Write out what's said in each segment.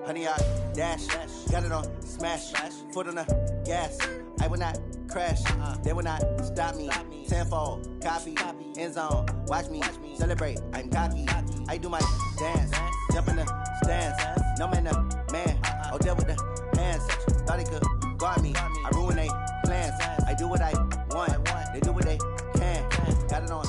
Honey, I dash, got it on smash, foot on the gas. I will not crash, they will not stop me. Tenfold, copy, end zone, watch me celebrate. I'm cocky, I do my dance, jump in the stands. No man, the man, oh, deal with the hands. Thought he could guard me, I ruin they plans. I do what I want, they do what they can. Got it on.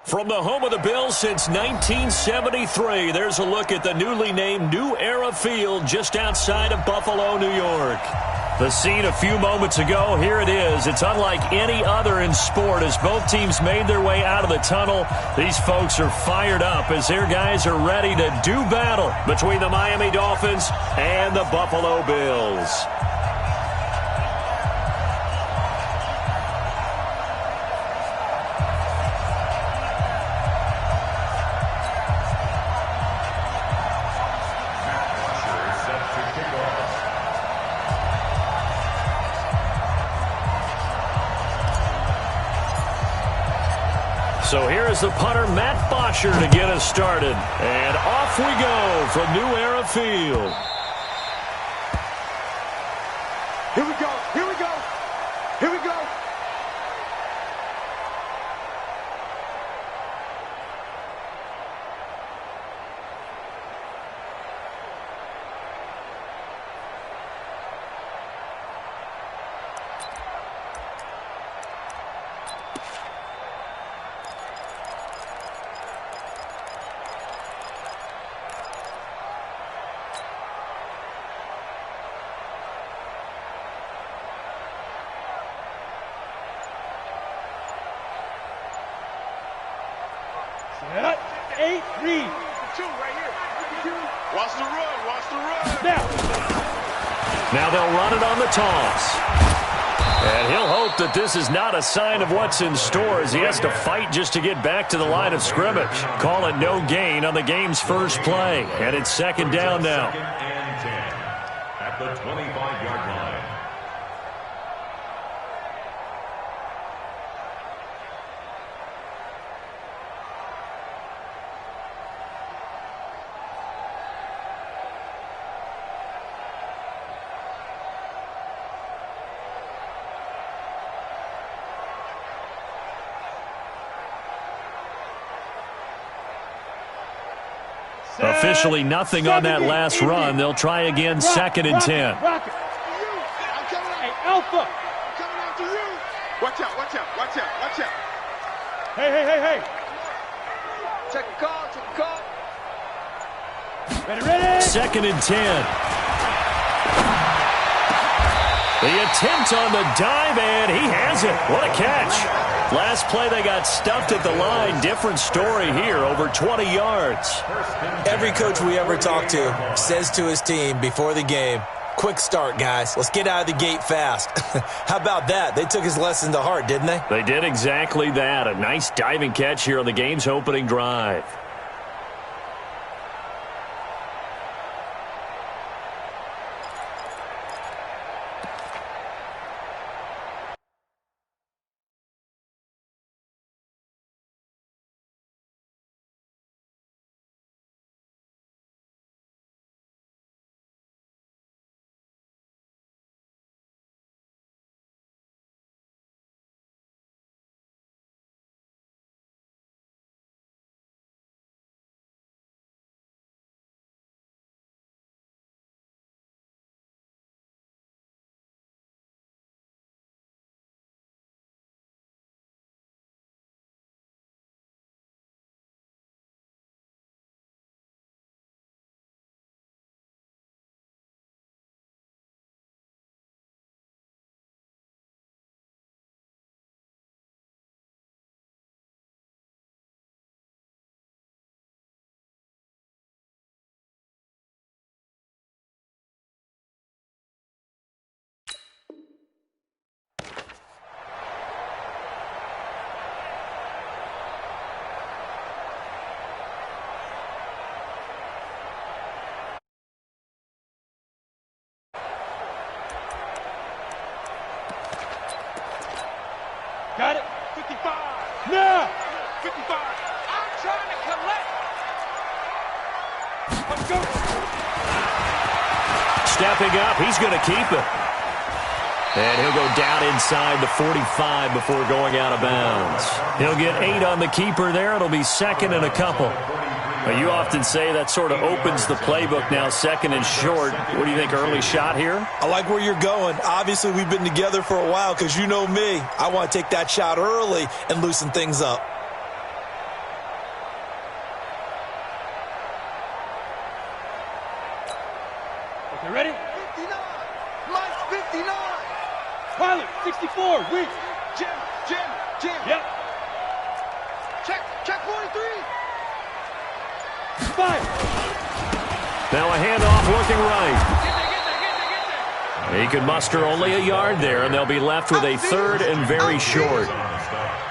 From the home of the Bills since 1973, there's a look at the newly named New Era Field just outside of Buffalo, New York. The scene a few moments ago, here it is. It's unlike any other in sport as both teams made their way out of the tunnel. These folks are fired up as their guys are ready to do battle between the Miami Dolphins and the Buffalo Bills. So here is the punter, Matt Bosher, to get us started. And off we go from New Era Field. Here we go, here we go, here we go. Set, 8, read. 2 right here. Watch the run, watch the run. Now they'll run it on the toss. And he'll hope that this is not a sign of what's in store as he has to fight just to get back to the line of scrimmage. Call it no gain on the game's first play. And it's second down now. Second and 10 at the 25-yard line. Officially nothing on that last run. They'll try again, second and 10. Rocket. Hey, Alpha. I'm coming after you. Watch out, watch out, watch out, watch out. Hey. Check the call, check the call. Ready. Second and 10. The attempt on the dive, and he has it. What a catch. Last play, they got stuffed at the line. Different story here, over 20 yards. Every coach we ever talk to says to his team before the game, quick start, guys. Let's get out of the gate fast. How about that? They took his lesson to heart, didn't they? They did exactly that. A nice diving catch here on the game's opening drive. Stepping up, he's going to keep it. And he'll go down inside the 45 before going out of bounds. He'll get 8 on the keeper there. It'll be second and a couple. You often say that sort of opens the playbook now, second and short. What do you think, early shot here? I like where you're going. Obviously, we've been together for a while because you know me. I want to take that shot early and loosen things up. Okay, ready? 59. Mike, 59. Pilot, 64. Weak. Jim. Yep. Check 43. 5. Now a handoff looking right. He could muster only a yard there, and they'll be left with a third and very short.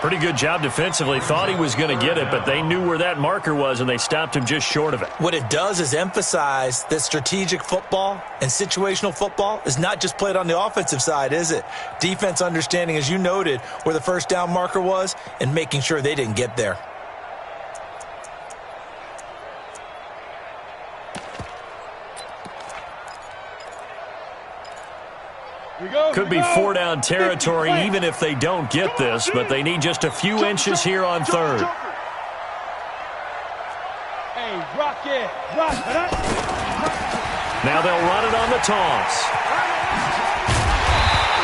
Pretty good job defensively. Thought he was going to get it, but they knew where that marker was, and they stopped him just short of it. What it does is emphasize that strategic football and situational football is not just played on the offensive side, is it? Defense understanding, as you noted, where the first down marker was and making sure they didn't get there. Could be 4-down territory even if they don't get this, but they need just a few inches here on third. Hey, rock it. Now they'll run it on the toss.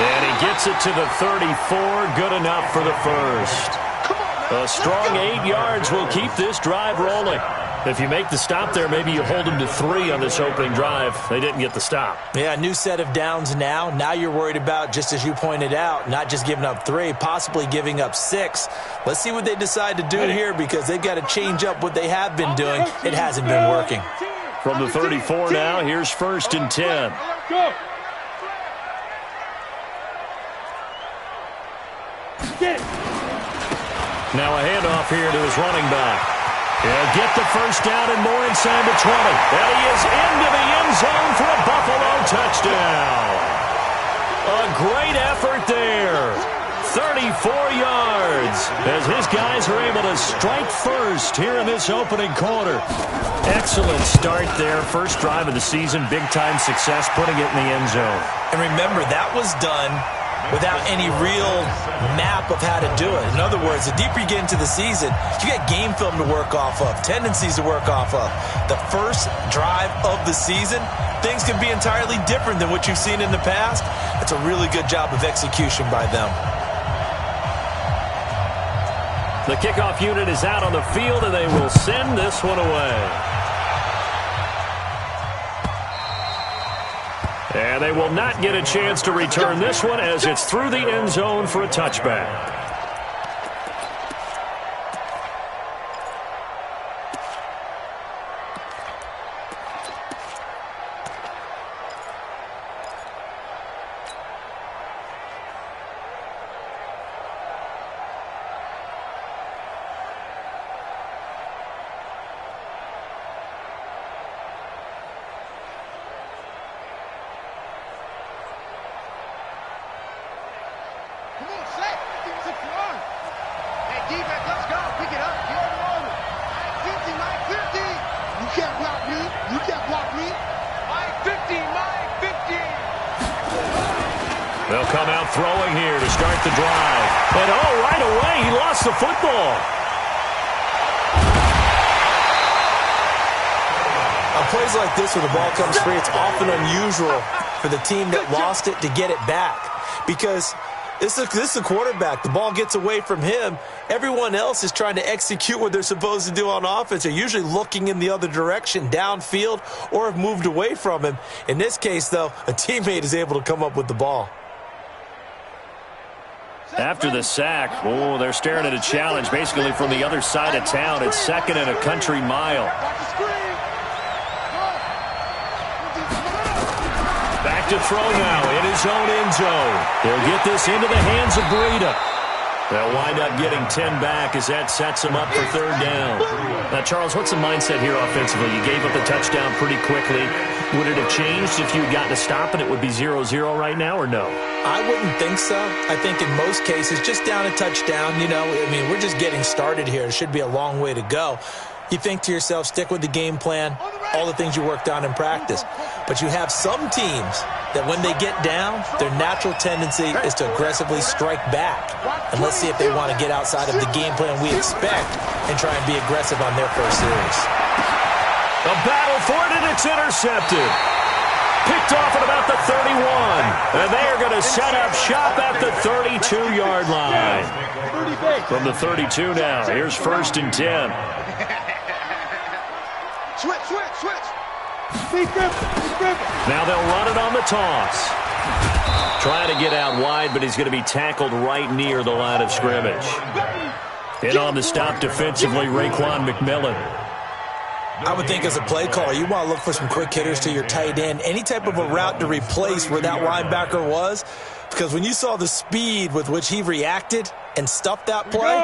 And he gets it to the 34. Good enough for the first. A strong 8 yards will keep this drive rolling. If you make the stop there, maybe you hold them to 3 on this opening drive. They didn't get the stop. Yeah, new set of downs now. Now you're worried about, just as you pointed out, not just giving up 3, possibly giving up 6. Let's see what they decide to do here because they've got to change up what they have been doing. It hasn't been working. From the 34 now, here's 1st and 10. Go. Get it. Now a handoff here to his running back. He'll get the first down and more inside the 20. And he is into the end zone for a Buffalo touchdown. A great effort there. 34 yards as his guys are able to strike first here in this opening quarter. Excellent start there. First drive of the season. Big-time success putting it in the end zone. And remember, that was done without any real map of how to do it. In other words, the deeper you get into the season, you get game film to work off of, tendencies to work off of. The first drive of the season, things can be entirely different than what you've seen in the past. That's a really good job of execution by them. The kickoff unit is out on the field, and they will send this one away. And they will not get a chance to return this one as it's through the end zone for a touchback. They'll come out throwing here to start the drive. And right away, he lost the football. On plays like this where the ball comes free, it's often unusual for the team that lost it to get it back. Because this is the quarterback. The ball gets away from him. Everyone else is trying to execute what they're supposed to do on offense. They're usually looking in the other direction, downfield, or have moved away from him. In this case, though, a teammate is able to come up with the ball. After the sack, they're staring at a challenge basically from the other side of town. It's 2nd and a country mile. Back to throw now in his own end zone. He'll get this into the hands of Breida. They'll wind up getting 10 back as that sets him up for 3rd down. Now, Charles, what's the mindset here offensively? You gave up the touchdown pretty quickly. Would it have changed if you had gotten a stop and it would be 0-0 right now, or no? I wouldn't think so. I think in most cases, just down a touchdown, we're just getting started here. It should be a long way to go. You think to yourself, stick with the game plan, all the things you worked on in practice. But you have some teams that when they get down, their natural tendency is to aggressively strike back. And let's see if they want to get outside of the game plan we expect and try and be aggressive on their first series. A battle for it, and it's intercepted. Picked off at about the 31. And they are going to set up shop at the 32-yard line. From the 32 now, here's 1st and 10. Switch. Now they'll run it on the toss. Trying to get out wide, but he's going to be tackled right near the line of scrimmage. In on the stop defensively, Raekwon McMillan. I would think as a play caller, you want to look for some quick hitters to your tight end. Any type of a route to replace where that linebacker was. Because when you saw the speed with which he reacted and stuffed that play,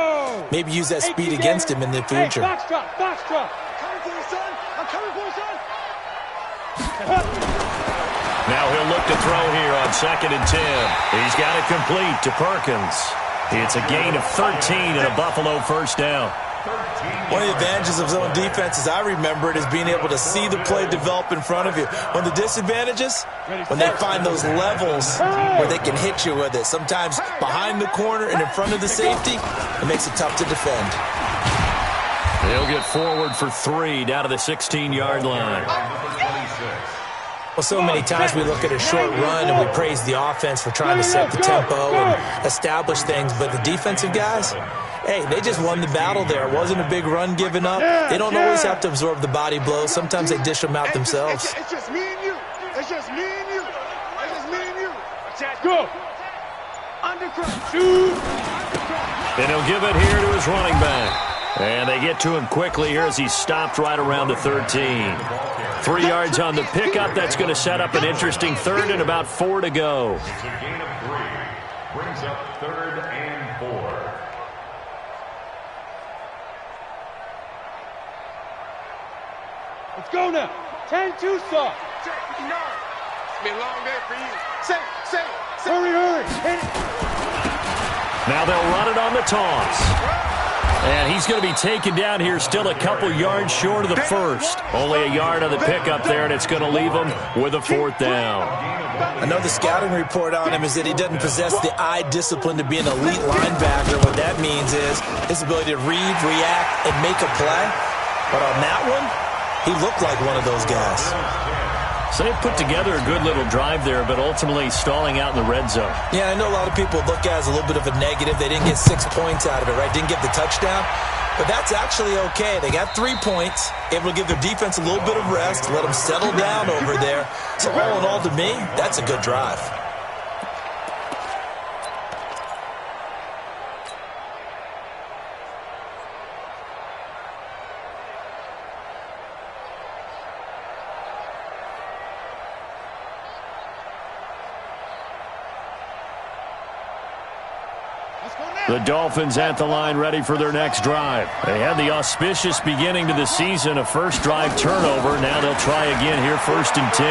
maybe use that speed against him in the future. Box drop. I'm coming for you, son. Now he'll look to throw here on 2nd and 10. He's got it complete to Perkins. It's a gain of 13 and a Buffalo first down. One of the advantages of zone defense, as I remember it, is being able to see the play develop in front of you. One of the disadvantages, when they find those levels where they can hit you with it, sometimes behind the corner and in front of the safety, it makes it tough to defend. They'll get forward for 3 down to the 16-yard line. Well, so many times we look at a short run and we praise the offense for trying to set the tempo and establish things, but the defensive guys, hey, they just won the battle there. It wasn't a big run given up. They don't always have to absorb the body blows. Sometimes they dish them out themselves. It's just me and you. Go. Undercut. Shoot. And he'll give it here to his running back. And they get to him quickly here as he's stopped right around the 13. 3 yards on the pickup. That's going to set up an interesting 3rd and about 4 to go. It's a gain of 3. Brings up 3rd and 4. Let's go now. 10-2 stop. It's been a long day for you. Say. Hurry. Hit it. Now they'll run it on the toss. And he's going to be taken down here still a couple yards short of the first. Only a yard on the pickup there, and it's going to leave him with a 4th down. I know the scouting report on him is that he doesn't possess the eye discipline to be an elite linebacker. What that means is his ability to read, react, and make a play. But on that one, he looked like one of those guys. So they put together a good little drive there, but ultimately stalling out in the red zone. Yeah, I know a lot of people look at it as a little bit of a negative. They didn't get 6 points out of it, right? Didn't get the touchdown. But that's actually okay. They got 3 points, able to give their defense a little bit of rest, let them settle down over there. So all in all, to me, that's a good drive. The Dolphins at the line ready for their next drive. They had the auspicious beginning to the season, a first drive turnover. Now they'll try again here, 1st and 10.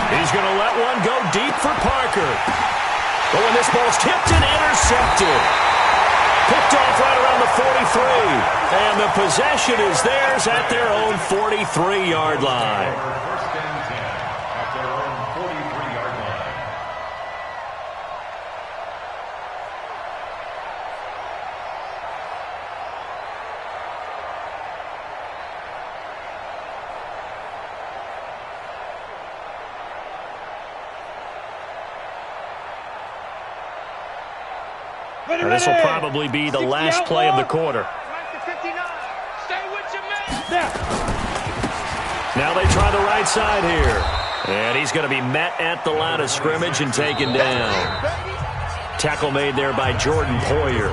He's going to let one go deep for Parker. But when this ball's tipped and intercepted. Picked off right around the 43. And the possession is theirs at their own 43-yard line. First and 10 at their own 43-yard line. This will probably be the last play of the quarter. Now they try the right side here. And he's going to be met at the line of scrimmage and taken down. Tackle made there by Jordan Poyer.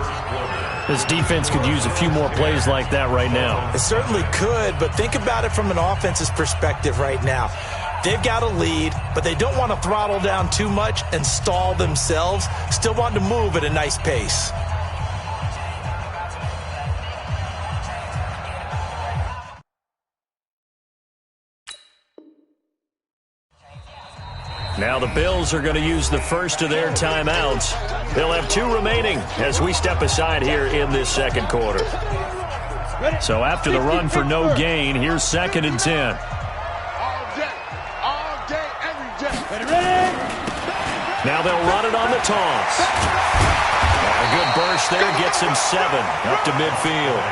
This defense could use a few more plays like that right now. It certainly could, but think about it from an offense's perspective right now. They've got a lead, but they don't want to throttle down too much and stall themselves. Still want to move at a nice pace. Now the Bills are going to use the first of their timeouts. They'll have 2 remaining as we step aside here in this second quarter. So after the run for no gain, here's 2nd and 10. Now they'll run it on the toss. A good burst there gets him 7 up to midfield.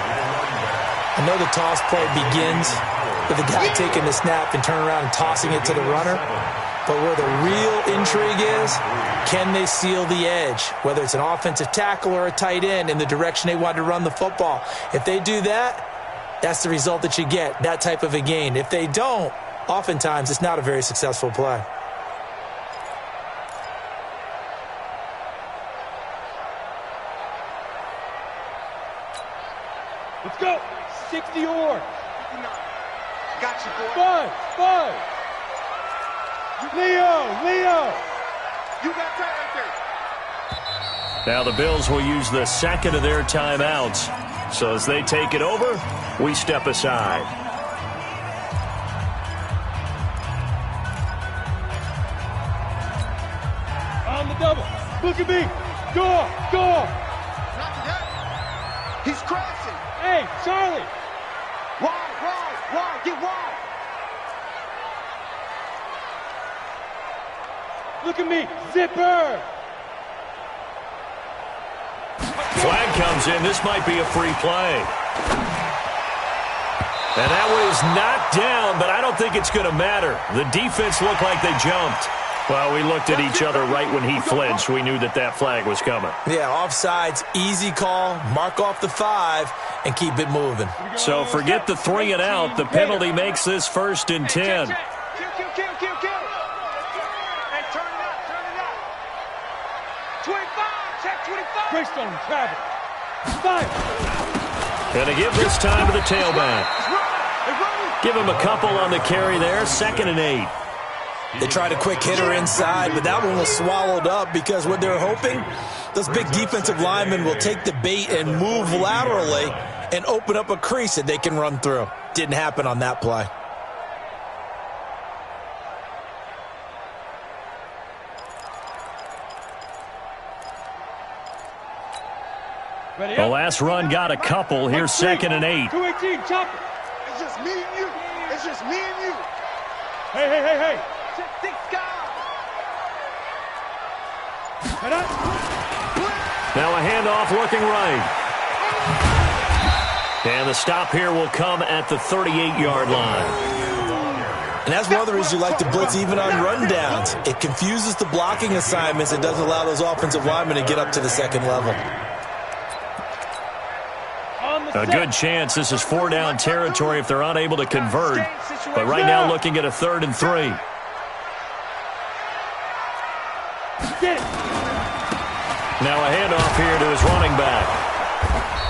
I know the toss play begins with the guy taking the snap and turning around and tossing it to the runner. But where the real intrigue is, can they seal the edge? Whether it's an offensive tackle or a tight end in the direction they want to run the football. If they do that, that's the result that you get, that type of a gain. If they don't, oftentimes it's not a very successful play. Let's go. 60 or. Got you, boy. 5. Leo. You got that right there. Now the Bills will use the second of their timeouts. So as they take it over, we step aside. On the double. Look at me. Go. Not today. He's crashing. Hey, Charlie. Wide. Get wide. Look at me. Zipper. Flag comes in. This might be a free play. And that was knocked down, but I don't think it's going to matter. The defense looked like they jumped. Well, we looked at each other right when he flinched. We knew that that flag was coming. Yeah, offsides, easy call, mark off the 5, and keep it moving. So forget the 3 and out. The penalty makes this 1st and 10. Kill. Hey, turn it up. 25. Check 25. Greystone, Travis. 5. Going to give this time to the tailback. Give him a couple on the carry there. 2nd and 8. They tried a quick hitter inside, but that one was swallowed up because what they're hoping, those big defensive linemen will take the bait and move laterally and open up a crease that they can run through. Didn't happen on that play. The last run got a couple. Here's 2nd and 8. 218, chop it. It's just me and you. Hey. Check 6 guys. Now a handoff looking right. And the stop here will come at the 38-yard line. And that's one of the reasons you like to blitz even on rundowns. It confuses the blocking assignments. It doesn't allow those offensive linemen to get up to the 2nd level. A good chance this is 4-down territory if they're unable to convert. But right now looking at a 3rd and 3. Now a handoff here to his running back.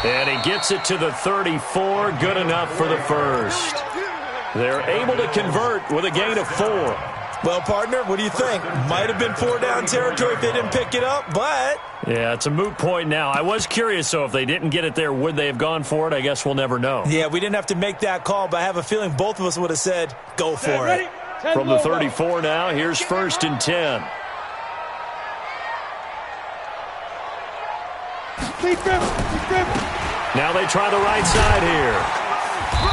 And he gets it to the 34. Good enough for the 1st. They're able to convert with a gain of 4. Well, partner, what do you think? Might have been 4-down territory if they didn't pick it up, but... Yeah, it's a moot point now. I was curious, though, if they didn't get it there, would they have gone for it? I guess we'll never know. Yeah, we didn't have to make that call, but I have a feeling both of us would have said, go for it. From the 34 now, here's 1st and 10. Now they try the right side here.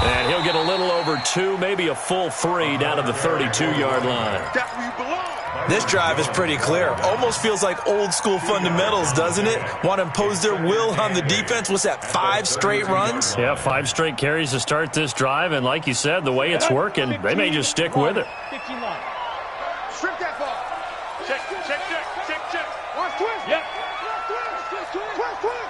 And he'll get a little over 2, maybe a full 3 down to the 32-yard line. That's where you belong. This drive is pretty clear. Almost feels like old-school fundamentals, doesn't it? Want to impose their will on the defense. What's that, 5 straight runs? Yeah, 5 straight carries to start this drive. And like you said, the way it's working, they may just stick with it. Strip that ball. Check. Watch twist. Yep. Twist.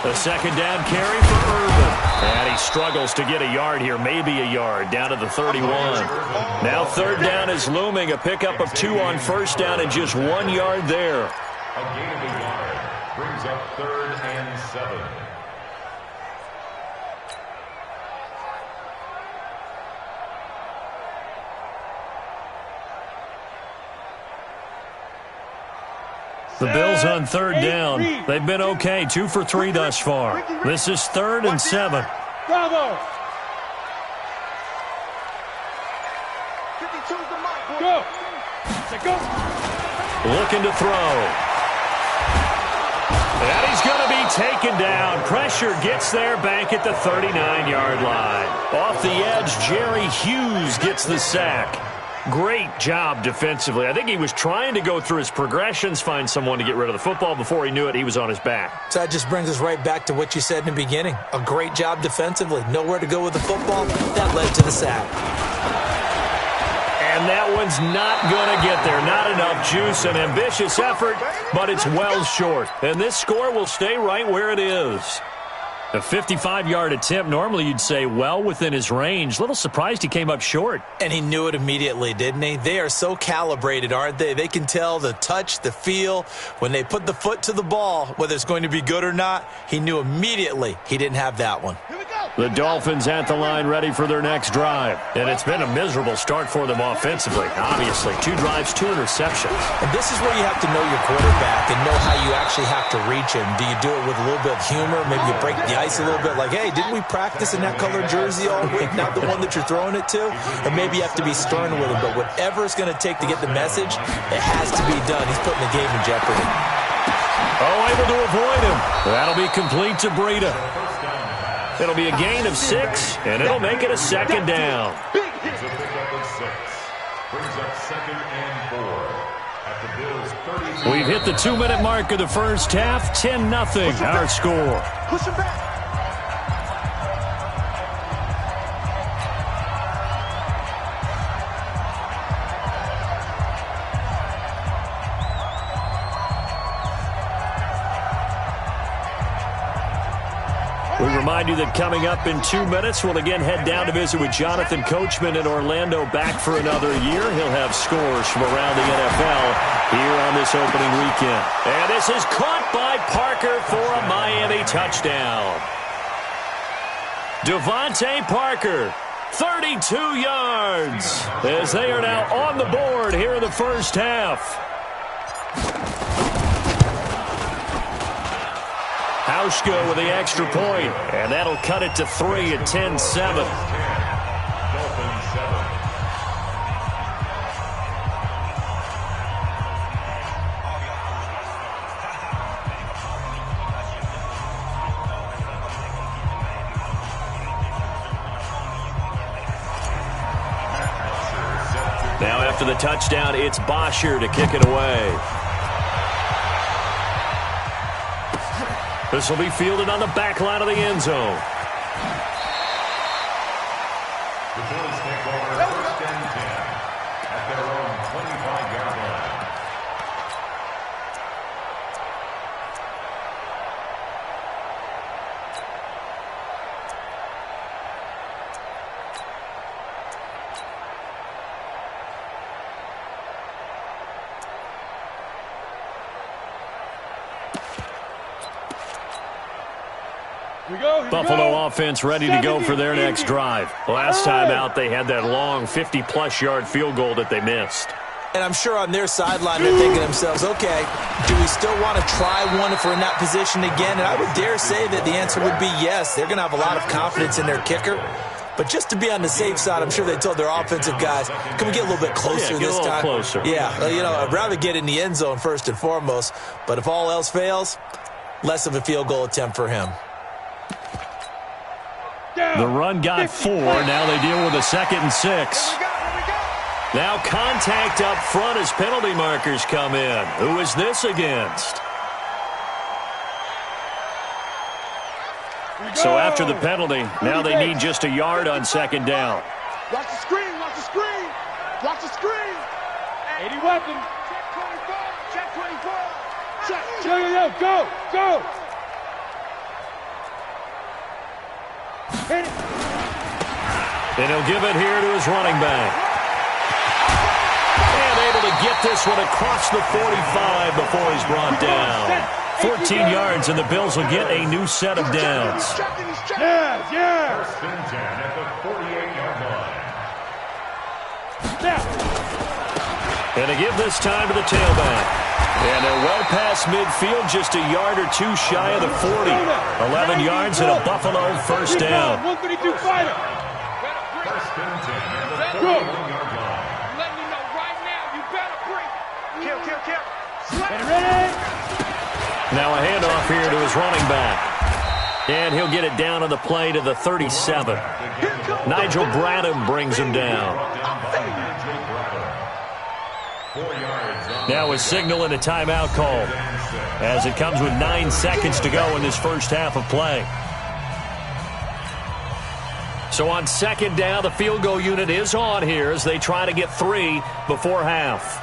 The 2nd down carry for Urban. And he struggles to get a yard here, maybe a yard, down to the 31. Now 3rd down is looming, a pickup of 2 on 1st down and just 1 yard there. A gain of a yard brings up 3rd and 7. The Bills on 3rd down. They've been okay, 2 for 3 thus far. This is 3rd and 7. Bravo. Go. Looking to throw. And he's going to be taken down. Pressure gets there back at the 39-yard line. Off the edge, Jerry Hughes gets the sack. Great job defensively. I think he was trying to go through his progressions, find someone to get rid of the football. Before he knew it, he was on his back. So that just brings us right back to what you said in the beginning. A great job defensively. Nowhere to go with the football. That led to the sack. And that one's not going to get there. Not enough juice. An ambitious effort, but it's well short. And this score will stay right where it is. A 55-yard attempt, normally you'd say well within his range. Little surprised he came up short. And he knew it immediately, didn't he? They are so calibrated, aren't they? They can tell the touch, the feel. When they put the foot to the ball, whether it's going to be good or not, he knew immediately he didn't have that one. The Dolphins at the line ready for their next drive. And it's been a miserable start for them offensively. Obviously, 2 drives, 2 interceptions. And this is where you have to know your quarterback and know how you actually have to reach him. Do you do it with a little bit of humor? Maybe you break the ice a little bit like, hey, didn't we practice in that colored jersey all week? Not the one that you're throwing it to? And maybe you have to be stern with him. But whatever it's going to take to get the message, it has to be done. He's putting the game in jeopardy. Oh, able to avoid him. That'll be complete to Breida. It'll be a gain of 6, and it'll make it a second down. It's a pickup of 6. Brings up 2nd and 4 at the Bills' 30. We've hit the 2-minute mark of the first half. 10-0 our score. Push him back. We remind you that coming up in 2 minutes, we'll again head down to visit with Jonathan Coachman in Orlando, back for another year. He'll have scores from around the NFL here on this opening weekend. And this is caught by Parker for a Miami touchdown. Devontae Parker, 32 yards, as they are now on the board here in the first half. Hauschka with the extra point, and that'll cut it to 3 at 10-7. Now after the touchdown, it's Bosher to kick it away. This will be fielded on the back line of the end zone. The Bills take over 1st and 10 at their own 25-yard line. Buffalo offense ready to go for their next drive. Last time out, they had that long 50-plus yard field goal that they missed. And I'm sure on their sideline they're thinking to themselves, okay, do we still want to try one if we're in that position again? And I would dare say that the answer would be yes. They're going to have a lot of confidence in their kicker. But just to be on the safe side, I'm sure they told their offensive guys, can we get a little bit closer this time? Closer. Yeah, I'd rather get in the end zone first and foremost. But if all else fails, less of a field goal attempt for him. The run got 4. Now they deal with a 2nd and 6. Now contact up front as penalty markers come in. Who is this against? So after the penalty, now they need just a yard on 2nd down. Watch the screen, watch the screen. Watch the screen. 80 weapon. Check 24. Check 24. Check. Go, go. And he'll give it here to his running back. And able to get this one across the 45 before he's brought down. 14 yards, and the Bills will get a new set of downs. Yeah. 1st and 10 at the 48-yard line. And to give this time to the tailback. And they're well past midfield, just a yard or 2 shy of the 40. 11 yards and a Buffalo first down. 132 fighter. 1st and 10 at the 41-yard line. I'm letting you know right now, you better break. Kill. Ready? Now a handoff here to his running back. And he'll get it down on the play to the 37. Nigel Bradham brings him down. Now a signal and a timeout call as it comes with 9 seconds to go in this first half of play. So on second down, the field goal unit is on here as they try to get 3 before half.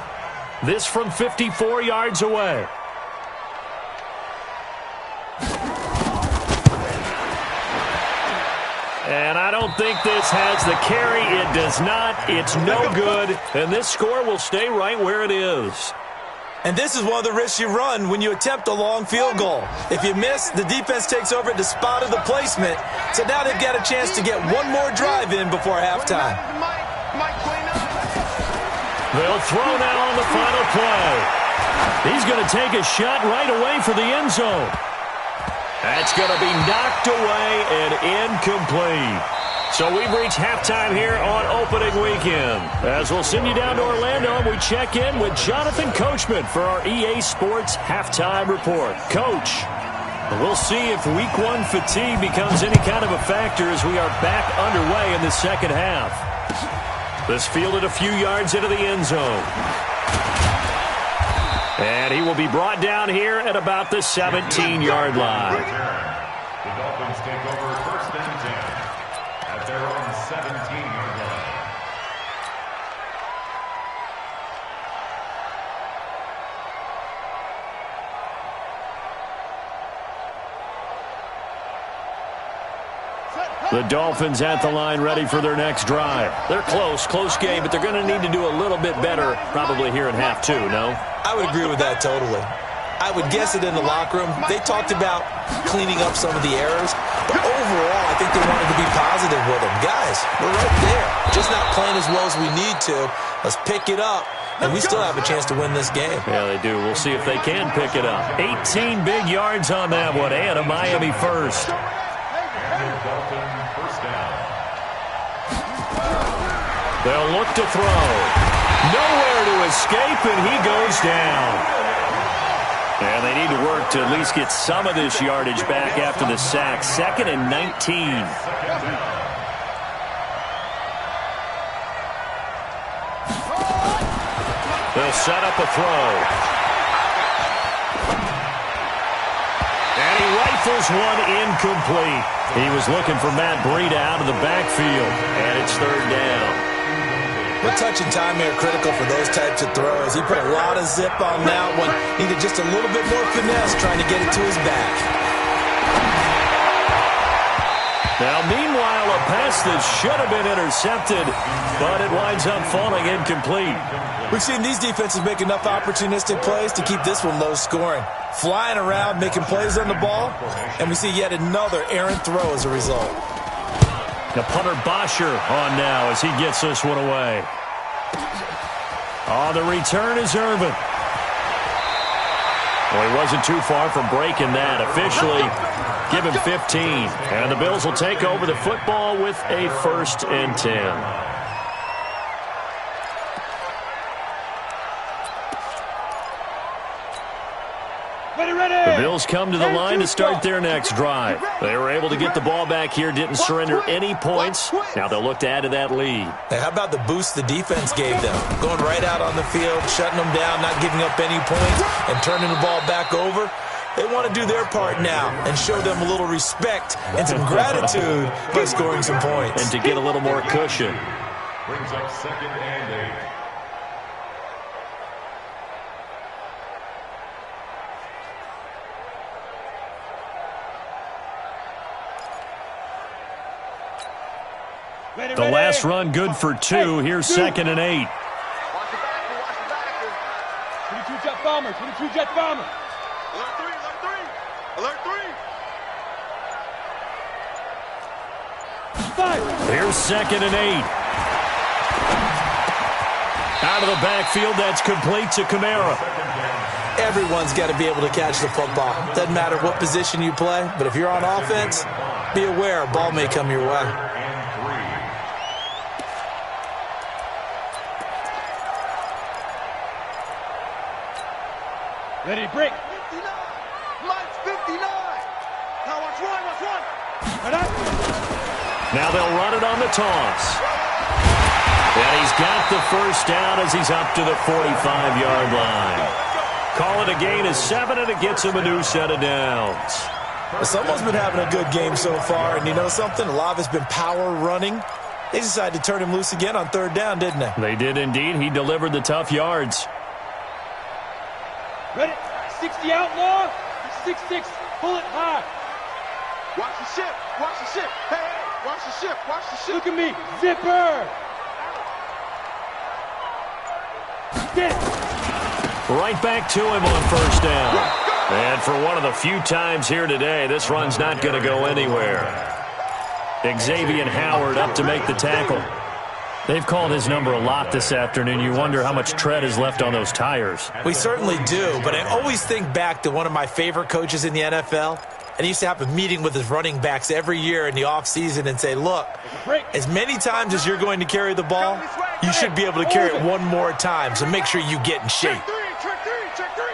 This from 54 yards away. And I don't think this has the carry. It does not. It's no good. And this score will stay right where it is. And this is one of the risks you run when you attempt a long field goal. If you miss, the defense takes over at the spot of the placement. So now they've got a chance to get one more drive in before halftime. They'll throw now on the final play. He's going to take a shot right away for the end zone. That's going to be knocked away and incomplete. So we've reached halftime here on opening weekend. As we'll send you down to Orlando, and we check in with Jonathan Coachman for our EA Sports Halftime Report. Coach, we'll see if Week 1 fatigue becomes any kind of a factor as we are back underway in the second half. This fielded a few yards into the end zone. And he will be brought down here at about the 17-yard line. The Dolphins take over first and 10 at their own 17-yard line. The Dolphins at the line ready for their next drive. They're close game, but they're going to need to do a little bit better probably here in half 2, no? I would agree with that totally. I would guess it in the locker room. They talked about cleaning up some of the errors, but overall, I think they wanted to be positive with them. Guys, we're right there. Just not playing as well as we need to. Let's pick it up, and we still have a chance to win this game. Yeah, they do. We'll see if they can pick it up. 18 big yards on that one, and a Miami first. They'll look to throw. Nowhere to escape, and he goes down. And they need to work to at least get some of this yardage back after the sack. 2nd and 19. They'll set up a throw. And he rifles one incomplete. He was looking for Matt Breida out of the backfield, and it's 3rd down. The touch and time here critical for those types of throws. He put a lot of zip on that one. Needed just a little bit more finesse trying to get it to his back. Now, meanwhile, a pass that should have been intercepted, but it winds up falling incomplete. We've seen these defenses make enough opportunistic plays to keep this one low scoring. Flying around, making plays on the ball, and we see yet another errant throw as a result. The punter Bosher on now as he gets this one away. On the return is Irvin. Well, he wasn't too far from breaking that. Officially, give him 15. And the Bills will take over the football with a 1st and 10. The Bills come to the line to start their next drive. They were able to get the ball back here, didn't surrender any points. Now they'll look to add to that lead. Hey, how about the boost the defense gave them? Going right out on the field, shutting them down, not giving up any points, and turning the ball back over. They want to do their part now and show them a little respect and some gratitude by scoring some points. And to get a little more cushion. Brings up 2nd and 8. The last run good for 2. Here's 2nd and 8. 22 jet bomber, 22 jet bomber. Alert 3, alert 3, alert 3. Here's 2nd and 8. Out of the backfield, that's complete to Kamara. Everyone's got to be able to catch the football. Doesn't matter what position you play, but if you're on offense, be aware a ball may come your way. Ready, break. Now they'll run it on the toss. And he's got the first down as he's up to the 45-yard line. Call it a gain of 7, and it gets him a new set of downs. Well, someone's been having a good game so far, and you know something? A lot of it's been power running. They decided to turn him loose again on 3rd down, didn't they? They did indeed. He delivered the tough yards. Ready? 60 outlaw. 6-6. Pull it high. Watch the ship. Watch the ship. Hey, watch the ship. Watch the ship. Look at me. Zipper. Get it. Right back to him on 1st down. And for one of the few times here today, this run's not going to go anywhere. Xavier Howard up to make the tackle. They've called his number a lot this afternoon. You wonder how much tread is left on those tires. We certainly do, but I always think back to one of my favorite coaches in the NFL. And he used to have a meeting with his running backs every year in the offseason and say, look, as many times as you're going to carry the ball, you should be able to carry it one more time, so make sure you get in shape. Check 3.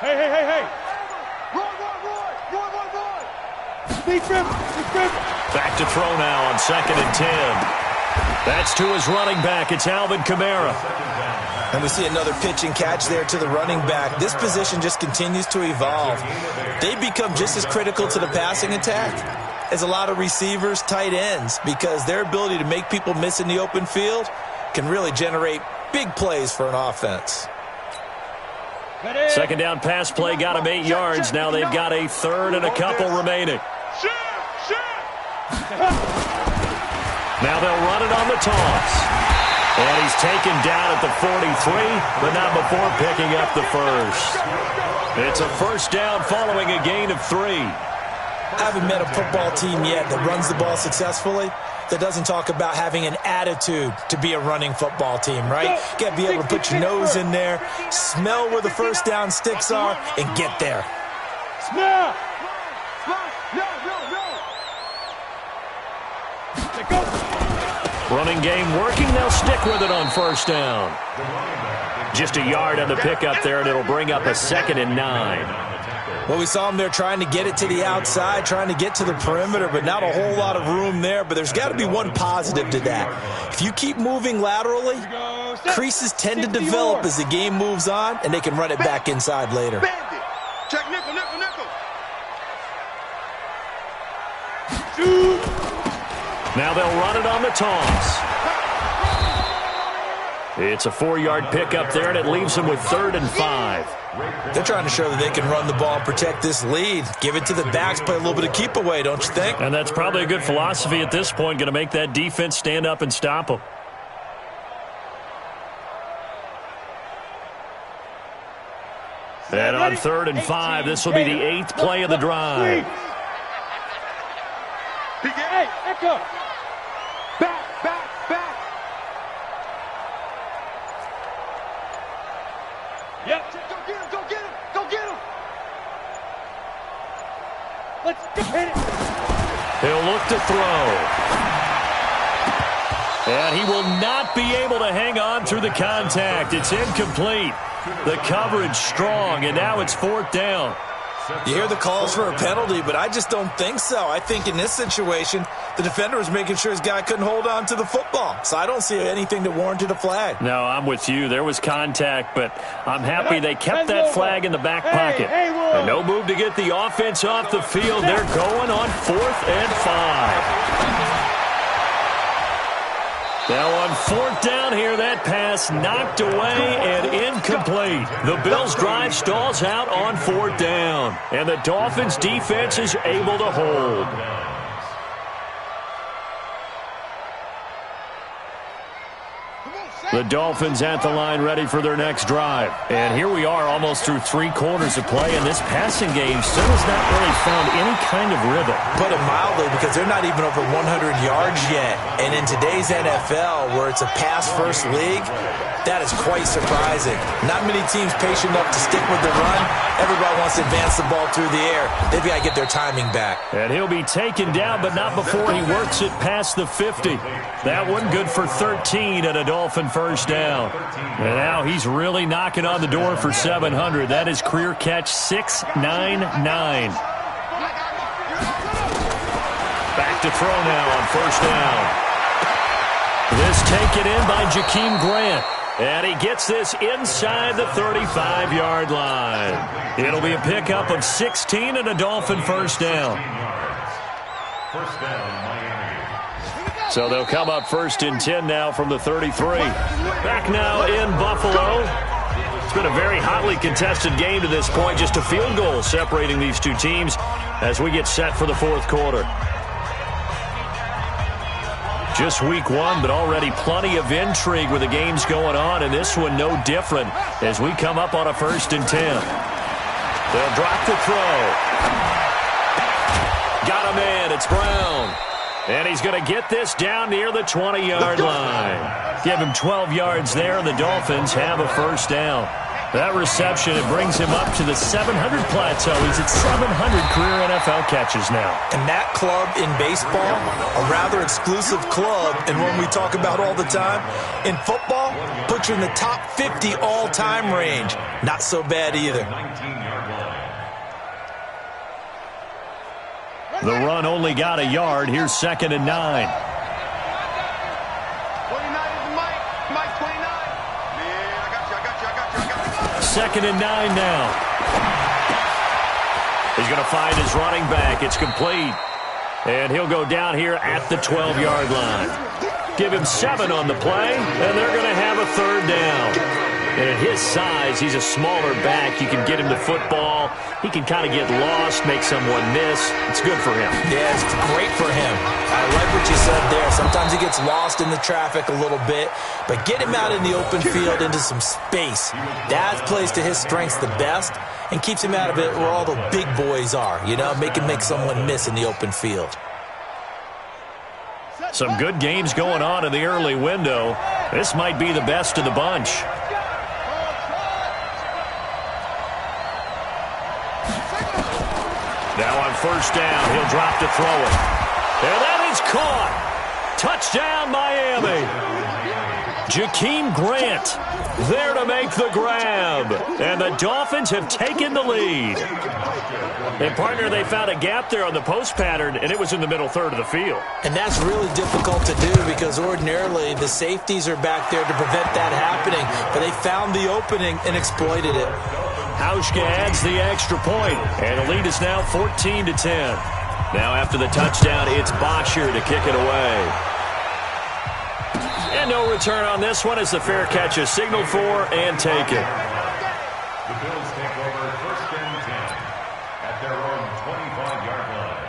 Hey. Roy. Speed dribble. Back to throw now on 2nd and 10. That's to his running back. It's Alvin Kamara. And we see another pitch and catch there to the running back. This position just continues to evolve. They become just as critical to the passing attack as a lot of receivers, tight ends, because their ability to make people miss in the open field can really generate big plays for an offense. 2nd down pass play got him 8 yards. Now they've got a 3rd and a couple remaining. Now they'll run it on the toss. And he's taken down at the 43, but not before picking up the first. It's a 1st down following a gain of 3. I haven't met a football team yet that runs the ball successfully that doesn't talk about having an attitude to be a running football team, right? You got to be able to put your nose in there, smell where the 1st down sticks are, and get there. Smell! No! Running game working. They'll stick with it on 1st down. Just a yard on the pickup there, and it'll bring up a 2nd and 9. Well, we saw him there trying to get it to the outside, trying to get to the perimeter, but not a whole lot of room there. But there's got to be one positive to that. If you keep moving laterally, creases tend to develop as the game moves on, and they can run it back inside later. Check nickel. Now they'll run it on the toss. It's a 4-yard pickup there, and it leaves them with 3rd and 5. They're trying to show that they can run the ball and protect this lead. Give it to the backs, play a little bit of keep away, don't you think? And that's probably a good philosophy at this point, going to make that defense stand up and stop them. And on 3rd and 5, this will be the 8th play of the drive. Hey, Echo! Back! Yep. Go get him! Let's hit it! He'll look to throw. And he will not be able to hang on through the contact. It's incomplete. The coverage strong, and now it's 4th down. You hear the calls for a penalty, but I just don't think so. I think in this situation, the defender was making sure his guy couldn't hold on to the football. So I don't see anything that warranted a flag. No, I'm with you. There was contact, but I'm happy they kept that flag in the back pocket. And no move to get the offense off the field. They're going on 4th and 5. Now on 4th down here, that pass knocked away and incomplete. The Bills' drive stalls out on 4th down, and the Dolphins' defense is able to hold. The Dolphins at the line ready for their next drive. And here we are almost through 3 quarters of play, and this passing game still has not really found any kind of rhythm. Put it mildly, because they're not even over 100 yards yet. And in today's NFL, where it's a pass-first league, that is quite surprising. Not many teams patient enough to stick with the run. Everybody wants to advance the ball through the air. They've got to get their timing back. And he'll be taken down, but not before he works it past the 50. That one good for 13 and a Dolphin first first down. And now he's really knocking on the door for 700. That is career catch 699. Back to throw now on first down. This taken in by Jakeem Grant. And he gets this inside the 35-yard line. It'll be a pickup of 16 and a Dolphin first down. First down, Miami. So they'll come up first and 10 now from the 33. Back now in Buffalo. It's been a very hotly contested game to this point. Just a field goal separating these two teams as we get set for the fourth quarter. Just week one, but already plenty of intrigue with the games going on, and this one no different as we come up on a first and 10. They'll drop the throw. Got a man. It's Brown. And he's going to get this down near the 20-yard line. Give him 12 yards there, and the Dolphins have a first down. That reception, it brings him up to the 700 plateau. He's at 700 career NFL catches now. And that club in baseball, a rather exclusive club, and one we talk about all the time. In football, puts you in the top 50 all-time range. Not so bad either. The run only got a yard. Here's second and 9. 29 is Mike 29. Man, I got you. Second and 9 now. He's going to find his running back. It's complete. And he'll go down here at the 12-yard line. Give him 7 on the play, and they're going to have a third down. And at his size, he's a smaller back. You can get him the football. He can kind of get lost, make someone miss. It's good for him. Yeah, it's great for him. I like what you said there. Sometimes he gets lost in the traffic a little bit, but get him out in the open field into some space. That plays to his strengths the best and keeps him out of it where all the big boys are, you know, make someone miss in the open field. Some good games going on in the early window. This might be the best of the bunch. Now on first down, he'll drop to throw it. And that is caught. Touchdown, Miami. Jakeem Grant there to make the grab. And the Dolphins have taken the lead. And, partner, they found a gap there on the post pattern, and it was in the middle third of the field. And that's really difficult to do because ordinarily the safeties are back there to prevent that happening. But they found the opening and exploited it. Hauschka adds the extra point, and the lead is now 14-10. Now after the touchdown, it's Bosher to kick it away. And no return on this one as the fair catch is signaled for and taken. The Bills take over first and 10 at their own 25-yard line.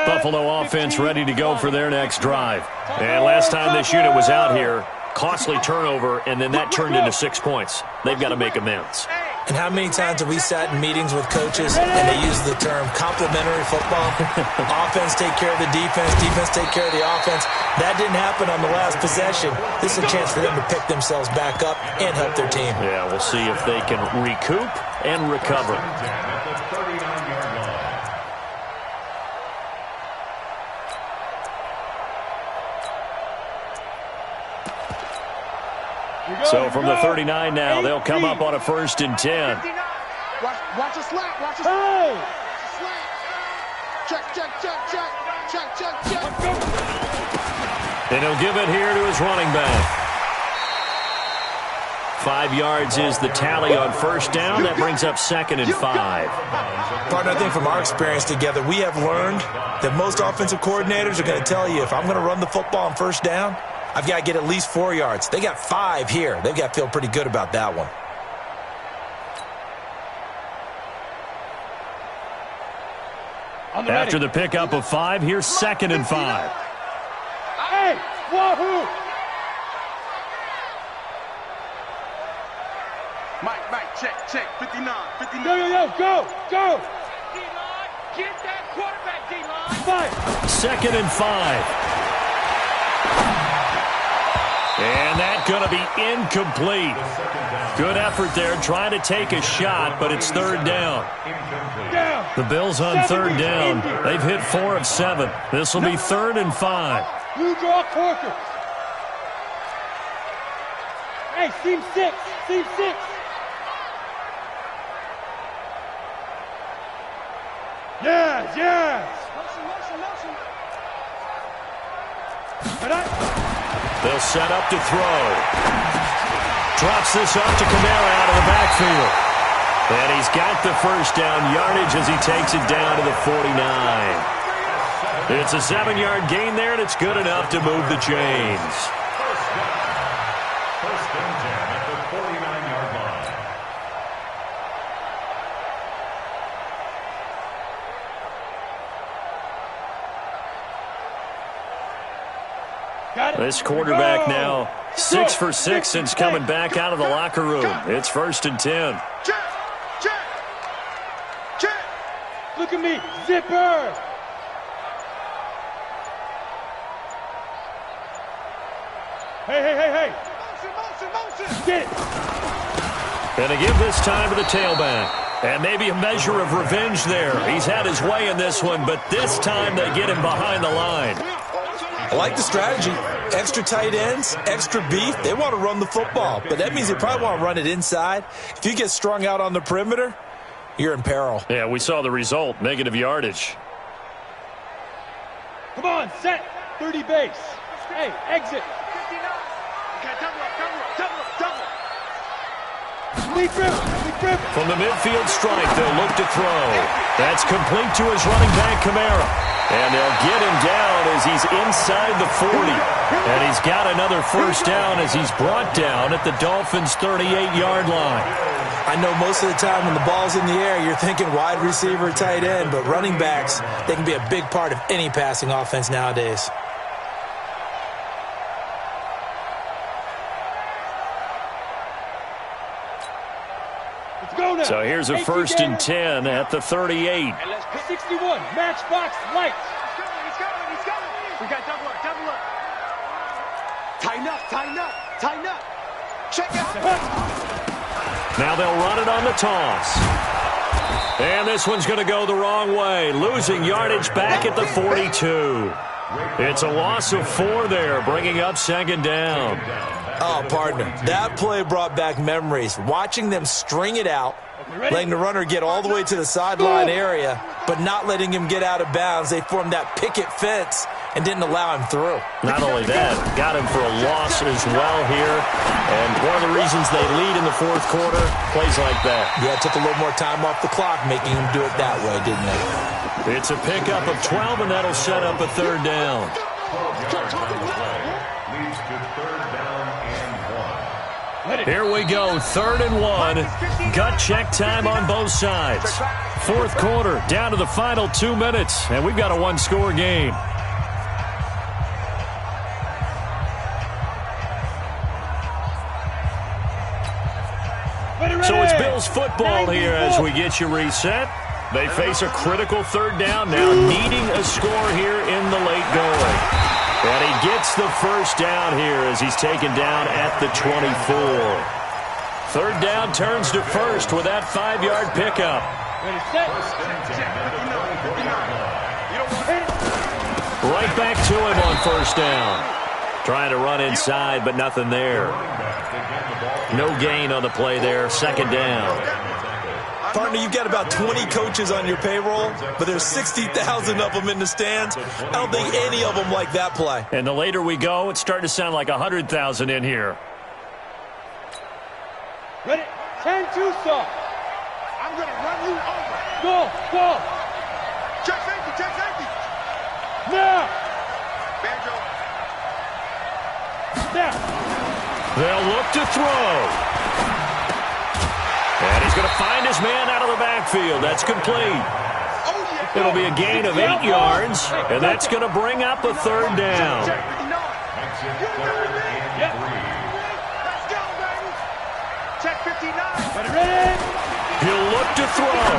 Buffalo offense ready to go for their next drive. And last time this unit was out here, costly turnover, and then that turned into 6 points. They've got to make amends. And how many times have we sat in meetings with coaches and they use the term complementary football? Offense take care of the defense, defense take care of the offense. That didn't happen on the last possession. This is a chance for them to pick themselves back up and help their team. Yeah, we'll see if they can recoup and recover. At the 39-yard line. So from the 39 now, they'll come up on a first and 10. Watch a slap. Watch a slap. Check. And he'll give it here to his running back. 5 yards is the tally on first down. That brings up second and 5. Partner, I think from our experience together, we have learned that most offensive coordinators are going to tell you, if I'm going to run the football on first down, I've got to get at least 4 yards. They got 5 here. They've got to feel pretty good about that one. After the pickup of 5, here's second and 5. Hey, wahoo! Mike, check. 59. Go! D-line, get that quarterback, D-line. Fight! Second and 5. And that's going to be incomplete. Good effort there trying to take a shot, but it's third down. The Bills on third down. They've hit 4 of 7. This will be 3rd and 5. You draw Corker. Hey, seam 6. Seam 6. Yes, yes. Motion. They'll set up to throw. Drops this off to Kamara out of the backfield. And he's got the first down yardage as he takes it down to the 49. It's a 7-yard gain there, and it's good enough to move the chains. First and 10 at the 49-yard line. This quarterback now 6 for 6 since coming back out of the locker room. It's 1st and 10. Check. Look at me. Zipper. Hey. Motion. Get it. And to give this time to the tailback. And maybe a measure of revenge there. He's had his way in this one, but this time they get him behind the line. I like the strategy. Extra tight ends, extra beef. They want to run the football, but that means they probably want to run it inside. If you get strung out on the perimeter, you're in peril. Yeah, we saw the result. Negative yardage. Come on, set. 30 base. Hey, exit. 59. Okay, double up. Lead grip. From the midfield strike, they'll look to throw. That's complete to his running back, Kamara. And they'll get him down as he's inside the 40. And he's got another first down as he's brought down at the Dolphins' 38-yard line. I know most of the time when the ball's in the air, you're thinking wide receiver, tight end, but running backs, they can be a big part of any passing offense nowadays. So here's a 1st and 10 at the 38. 61, matchbox lights. He's coming. We got double up. Tighten up. Check out. Now they'll run it on the toss. And this one's going to go the wrong way. Losing yardage back at the 42. It's a loss of 4 there, bringing up 2nd down. Oh, partner, that play brought back memories. Watching them string it out, letting the runner get all the way to the sideline area, but not letting him get out of bounds. They formed that picket fence and didn't allow him through. Not only that, got him for a loss as well here. And one of the reasons they lead in the 4th quarter, plays like that. Yeah, it took a little more time off the clock, making him do it that way, didn't they? It's a pickup of 12, and that'll set up a 3rd down. Leads to 3rd down and 1. Here we go, 3rd and 1. Gut check time on both sides. 4th quarter, down to the final 2 minutes, and we've got a 1-score game. So it's Bills football here as we get you reset. They face a critical 3rd down now, needing a score here in the late going. And he gets the first down here as he's taken down at the 24. 3rd down turns to 1st with that 5-yard pickup. Right back to him on 1st down. Trying to run inside, but nothing there. No gain on the play there. 2nd down. Partner, you've got about 20 coaches on your payroll, but there's 60,000 of them in the stands. I don't think any of them like that play. And the later we go, it's starting to sound like 100,000 in here. Ready? 10-2 stop. I'm going to run you over. Go. Check safety. Now. Banjo. Now. They'll look to throw. And he's going to find his man out of the backfield. That's complete. It'll be a gain of 8 yards, and that's going to bring up a 3rd down. Check 59. He'll look to throw.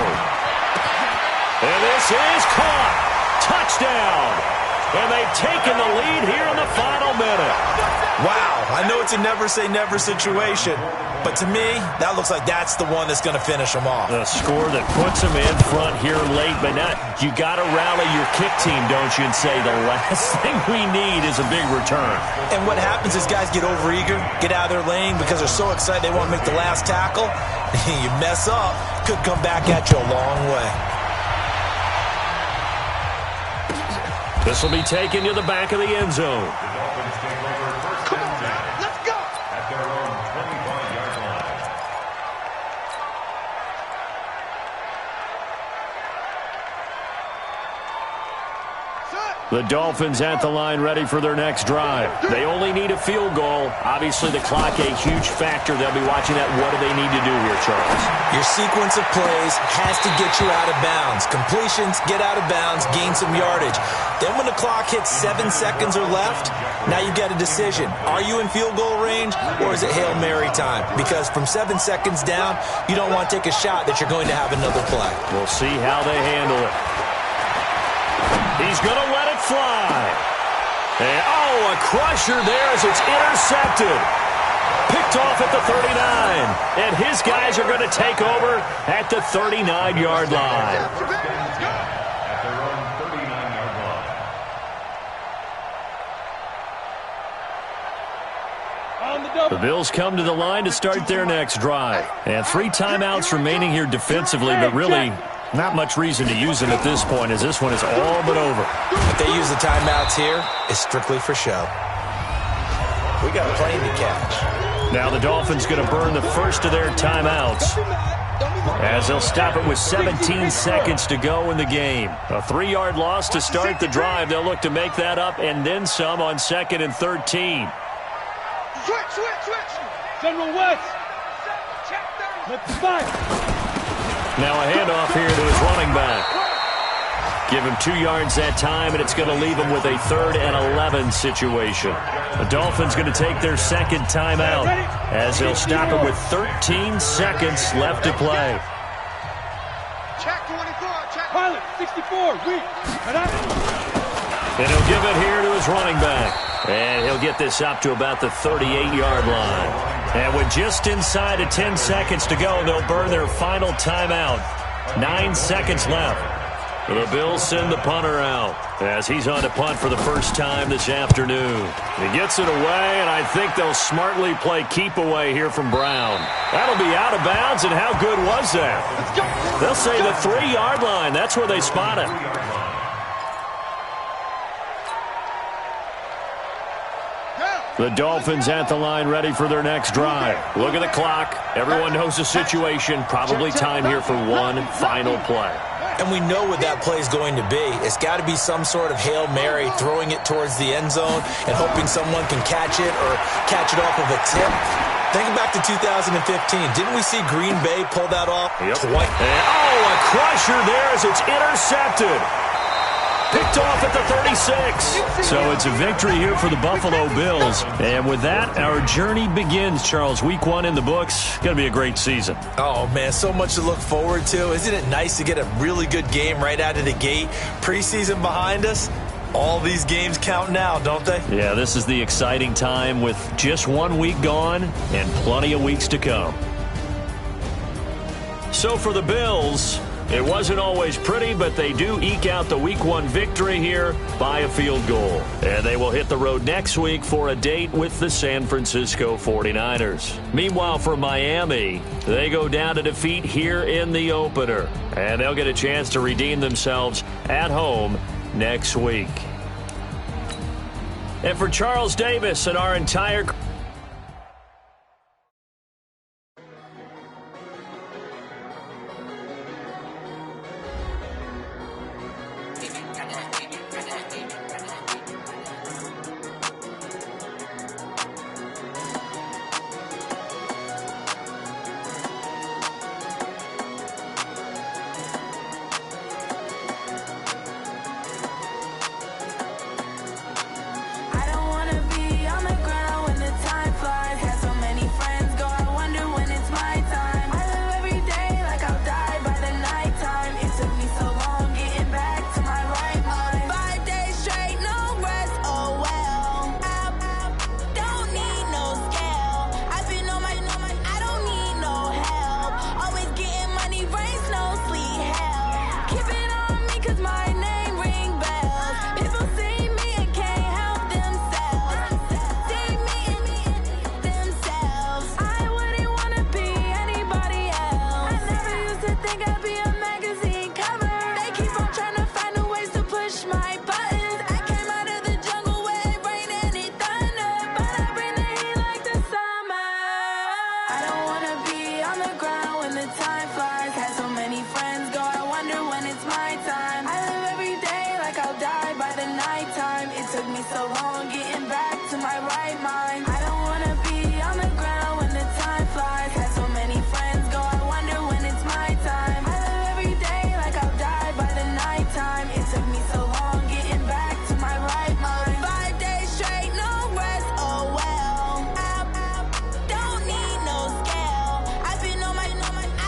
And this is caught. Touchdown. And they've taken the lead here in the final minute. Wow, I know it's a never-say-never situation, but to me, that looks like that's the one that's going to finish them off. A score that puts them in front here late, but not. You got to rally your kick team, don't you, and say the last thing we need is a big return. And what happens is guys get overeager, get out of their lane because they're so excited they want to make the last tackle. You mess up, could come back at you a long way. This will be taken to the back of the end zone. Come on now, let's go. At their own 25-yard line. The Dolphins at the line ready for their next drive. They only need a field goal. Obviously, the clock a huge factor. They'll be watching that. What do they need to do here, Charles? Your sequence of plays has to get you out of bounds. Completions, get out of bounds, gain some yardage. Then when the clock hits 7 seconds or left, now you get a decision. Are you in field goal range or is it Hail Mary time? Because from 7 seconds down, you don't want to take a shot that you're going to have another play. We'll see how they handle it. He's going to let it fly. And, a crusher there as it's intercepted. Picked off at the 39. And his guys are going to take over at the 39-yard line. At their own 39-yard line. The Bills come to the line to start their next drive. And 3 timeouts remaining here defensively, but really not much reason to use them at this point as this one is all but over. If they use the timeouts here, it's strictly for show. We got a plane to catch. Now the Dolphins going to burn the first of their timeouts as they'll stop it with 17 seconds to go in the game. A 3-yard loss to start the drive. They'll look to make that up and then some on 2nd and 13. Switch. General West. Let's fight. Now a handoff here to his running back. Give him 2 yards that time, and it's going to leave him with a 3rd and 11 situation. The Dolphins going to take their second timeout as they'll stop it with 13 seconds left to play. Check 24. Check. Pilot 64. And he'll give it here to his running back. And he'll get this up to about the 38-yard line. And with just inside of 10 seconds to go, they'll burn their final timeout. 9 seconds left. The Bills send the punter out as he's on to punt for the first time this afternoon. He gets it away, and I think they'll smartly play keep away here from Brown. That'll be out of bounds, and how good was that? They'll say the 3-yard line. That's where they spot it. The Dolphins at the line ready for their next drive. Look at the clock. Everyone knows the situation. Probably time here for one final play. And we know what that play is going to be. It's got to be some sort of Hail Mary, throwing it towards the end zone and hoping someone can catch it or catch it off of a tip. Think back to 2015. Didn't we see Green Bay pull that off? Yep. And, a crusher there as it's intercepted. Picked off at the 36. So it's a victory here for the Buffalo Bills. And with that, our journey begins, Charles. Week 1 in the books. Going to be a great season. Oh, man, so much to look forward to. Isn't it nice to get a really good game right out of the gate? Preseason behind us. All these games count now, don't they? Yeah, this is the exciting time with just 1 week gone and plenty of weeks to come. So for the Bills, it wasn't always pretty, but they do eke out the Week 1 victory here by a field goal. And they will hit the road next week for a date with the San Francisco 49ers. Meanwhile, for Miami, they go down to defeat here in the opener. And they'll get a chance to redeem themselves at home next week. And for Charles Davis and our entire so long getting back to my right mind. I don't wanna be on the ground when the time flies. Had so many friends go, I wonder when it's my time. I live every day like I'll die by the nighttime. It took me so long getting back to my right mind. 5 days straight, no rest, oh well. I don't need no scale. I've been on my,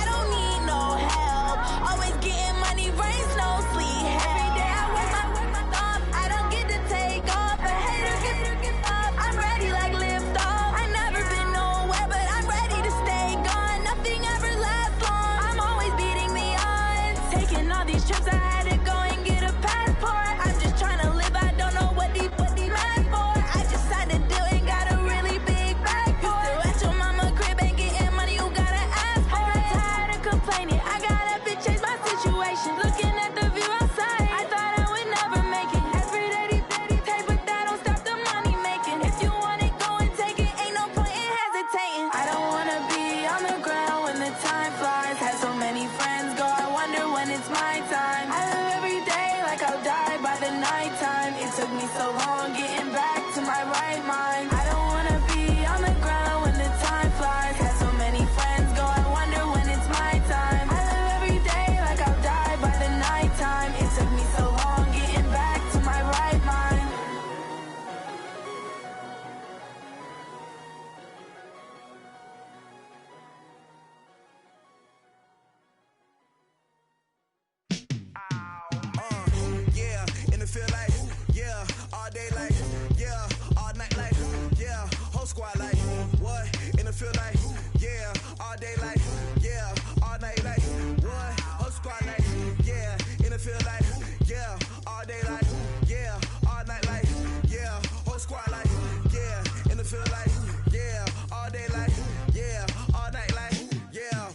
I don't need no help. Always getting money, rains, no sleep. Every day I work my thumb. I don't get to take off, but haters get up. I'm ready like lift off. I never been nowhere, but I'm ready to stay gone. Nothing ever lasts long. I'm always beating the odds. Taking all these trips, I had to go and get a passport. I'm just trying to live, I don't know what the mad for. I just had to do it, got a really big bag for it. Still at your mama crib, ain't getting money, you gotta ask for it. I got tired of complaining, I got up and changed my situation. Looking at the view outside, I thought I would never make it. Every day they pay, but that don't stop the money making. If you want it, go and take it, ain't no point in hesitating. I don't wanna be on the ground when the time flies. Had so many friends go, I wonder when it's my time. I live every day like I'll die by the nighttime. It took me so long getting back to my right mind. I don't wanna be on the ground when the time flies. Had so many friends go, I wonder when it's my time. I live every day like I'll die by the nighttime. It took me so long getting back to my right mind. Yeah, in the field like, yeah, all day like, yeah, all night like, yeah, whole squad like, what? In the field like, yeah, all day like, yeah, all night like, what? Whole squad like, yeah, in the field like, yeah, all day like, yeah, all night like, yeah, whole squad like, yeah, in the field like, yeah, all day like, yeah, all night like, yeah.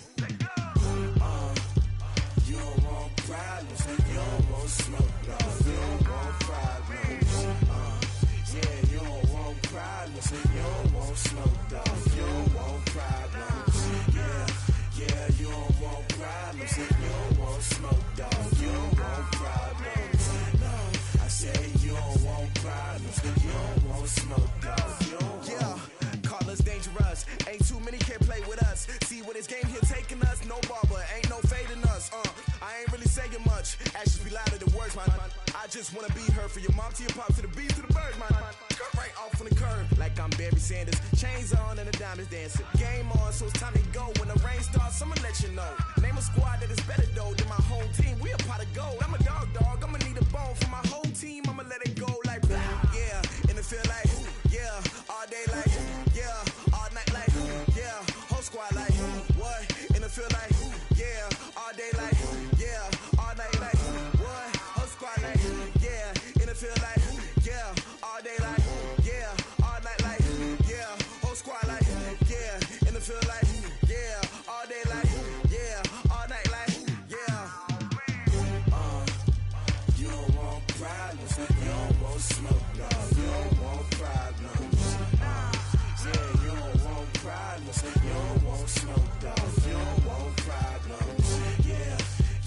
You don't want problems, you don't want smoke, no. You don't want problems, yeah, you don't want problems, you don't want smoke, dog. You don't want problems, yeah, yeah, you don't want problems, you don't want smoke, dog. You don't want problems, no. I say you don't want problems, you don't want smoke, dog. You don't yeah, call us dangerous, ain't too many can play with us. See what this game here taking us, no barber, ain't no fading us, I ain't really saying much, actions be louder than words, man. I just wanna be heard, for your mom to your pop, to the beat, to the birds, man. Cut right off on the curb, like I'm Barry Sanders. Chains on and the diamonds dancing. Game on, so it's time to go. When the rain starts, I'ma let you know. Name a squad that is better though than my home team. We a pot of gold. I'm a dog, I'ma need a bone for my whole team. I'ma let it go like blah. Yeah, in the field like, yeah, all day like, yeah, all night like, yeah, whole squad like, what? In the field like, yeah, all day like, yeah, all night like, what? Whole squad like, yeah, in the field like, yeah, all day like, yeah, all night like, yeah, whole squad like, yeah, in the field like, yeah, all day like, yeah, all night like, yeah. You don't want problems, you don't want smoke, no. You don't want problems, yeah, you don't want problems, you don't want smoke, dog. You don't want problems, yeah,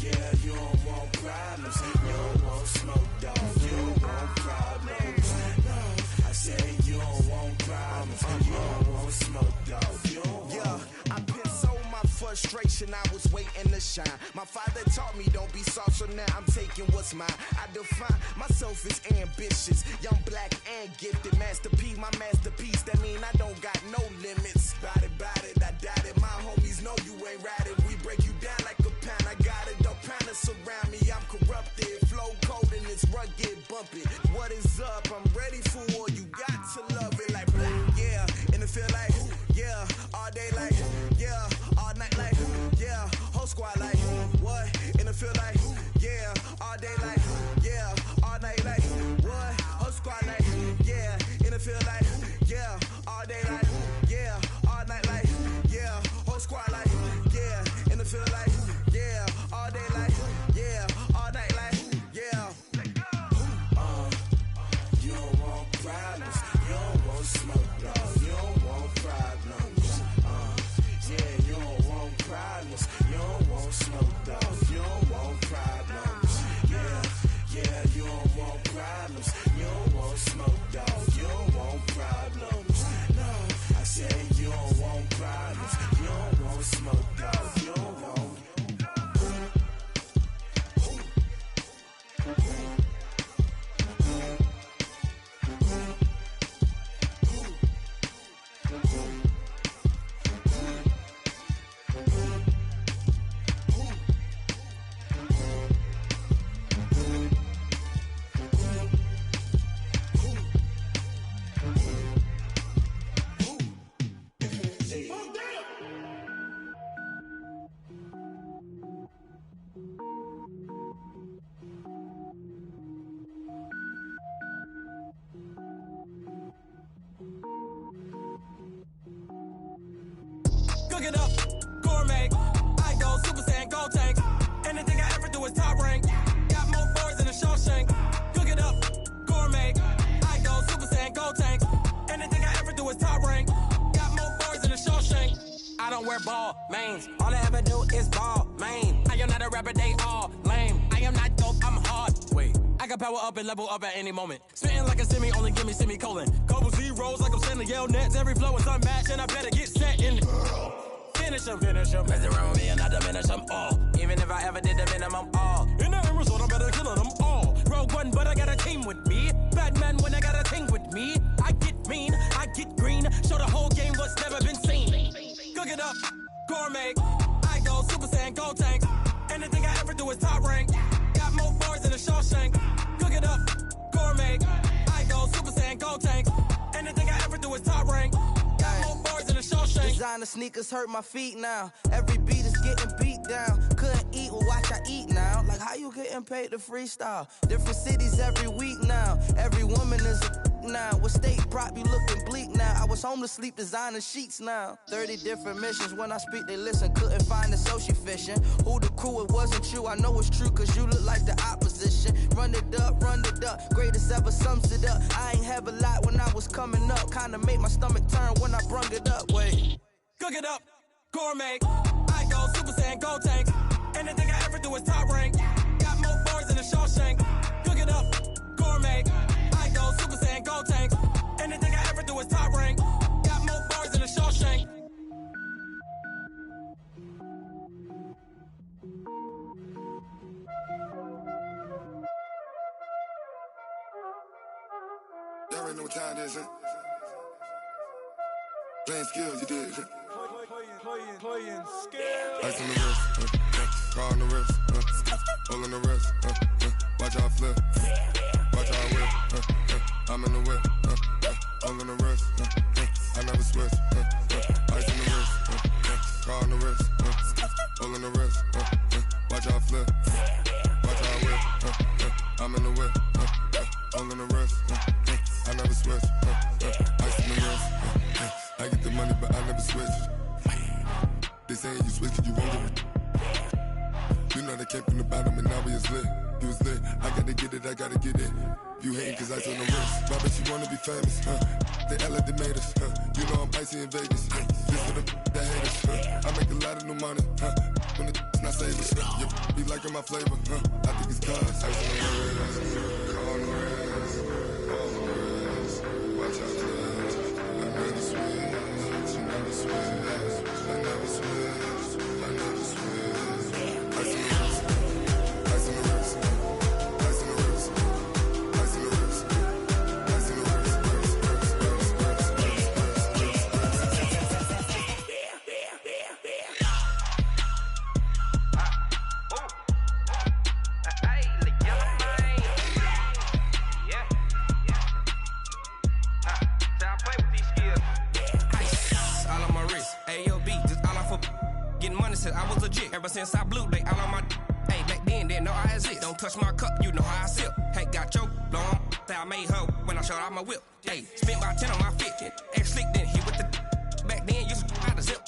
yeah, you don't want problems, you don't want smoke, dog. You don't want problems, no. I say you don't want problems, you don't want smoke, dog. You don't yeah, I been so my frustration, I was waiting to shine. My father taught me don't be soft, so now I'm taking what's mine. I define myself as ambitious, young, black, and gifted. Masterpiece, my masterpiece, that mean I don't got no limits. Bout it, I doubt it. My homies know you ain't ratted. We break you down like a pound. I got it, don't pound to surround me. I'm corrupted, flow cold and it's rugged, bumpy. What is up? I'm ready for war. You got to love it like blah. Yeah, in the field like, yeah, all day like, yeah, all night like, yeah, whole squad like, what? In the field like, yeah, all day like, yeah, all night like, what? Whole squad like, yeah, in the field like, yeah, all day like, yeah, all night like, yeah, whole squad like, yeah, in the field like, yeah, all day like, yeah, all night like, yeah. You don't want problems, you don't want smoke, dog. You don't want problems, yeah, you don't want problems, you don't want smoke, dog. You don't want problems, yeah, yeah, you don't want problems, you don't want smoke, dog. Cook it up, gourmet. I go Super Saiyan, gold tank. Anything I ever do is top rank. Got more boys than a Shawshank. Cook it up, gourmet. I go Super Saiyan, gold tank. Anything I ever do is top rank. Got more boys than a Shawshank. I don't wear ball mains. All I ever do is ball main. I am not a rapper, they all lame. I am not dope, I'm hard. Wait, I can power up and level up at any moment. Spitting like a semi, only give me semicolon. Couple zeros like I'm sending yell nets. Every flow is unmatched and I better get set in. Finish them. Mess around with me and I diminish them all. Even if I ever did the minimum, all. In the end result, I'm better killing them all. Rogue One, but I got a team with me. Batman when I got a team with me. I get mean, I get green. Show the whole game what's never been seen. Cook it up, gourmet. I go Super Saiyan, gold tank. Anything I ever do is top rank. Got more bars than a Shawshank. Cook it up, gourmet. I go Super Saiyan, gold tank. Anything I ever do is top rank. Got more bars than a Shawshank. Designer sneakers hurt my feet now. Every beat is getting beat down. Couldn't eat, well watch I eat now. Like how you getting paid to freestyle? Different cities every week now. Every woman is a now. With state prop, you looking bleak now. I was home to sleep designing sheets now. 30 different missions. When I speak, they listen. Couldn't find it, so she fishing. Who the crew? It wasn't you. I know it's true, cause you look like the opposition. Run it up. Greatest ever sums it up. I ain't have a lot when I was coming up. Kinda made my stomach turn when I brung it up. Wait. Cook it up, gourmet. I go Super Saiyan, gold tank. Anything I ever do is top rank. Got more bars than a Shawshank. Cook it up, gourmet. I go Super Saiyan, gold tank. Anything I ever do is top rank. Got more bars than a Shawshank. Y'all already know what time it is, huh? Playing skills, you did. Playing skills. Ice on the wrist, car on the wrist, hole in the wrist, watch how I flip, watch how I whip, I'm in the whip, hole in the wrist, I never switch, ice on the wrist, car on the wrist, hole in the wrist, watch how I flip, watch how I whip, I'm in the whip, hole in the wrist, I never switch, ice on the wrist, I get the money but I never switch. They saying you switch it, you won't get it. You know they came from the bottom and now we is lit. You was lit, I gotta get it. You hating cause ice on the wrist. But I bet you wanna be famous, They act like they made us, You know I'm icy in Vegas, This for the that hate us, I make a lot of new money, When it's not savers, You be liking my flavor, I think it's cause ice on the wrist, car on the wrist, all on the wrist, watch out for this. I never switch, you never switch. I never switch, I never switch. Ice on the wrist, ice on the wrist, ice on the wrist, ice on the wrist, ice on the I was legit. Ever since I blew, they all on my hey, back then, didn't know I exist. Don't touch my cup, you know how I sip. Hey, got choked, blow on. Say I made her when I showed out my whip. Hey, spent about 10 on my fit. Ex slick, then he with the back then, used to out the zip.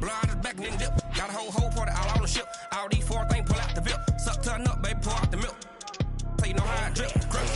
Blow out his back, then dip. Got a whole party all on the ship. All these 4 things pull out the VIP. Suck, turn up, baby, pour out the milk. So you know how I drip. Crush.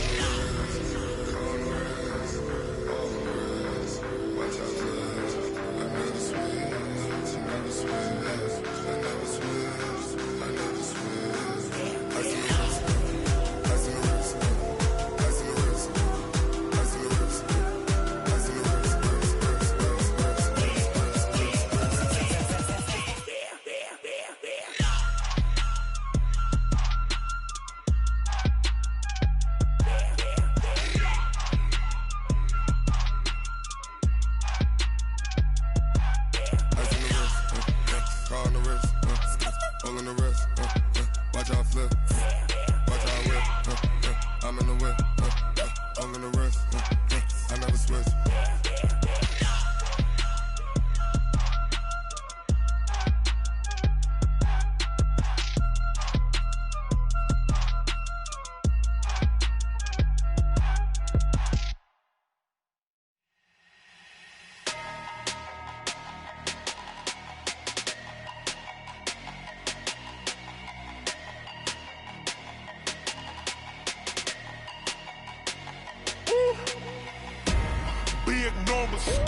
big numbers,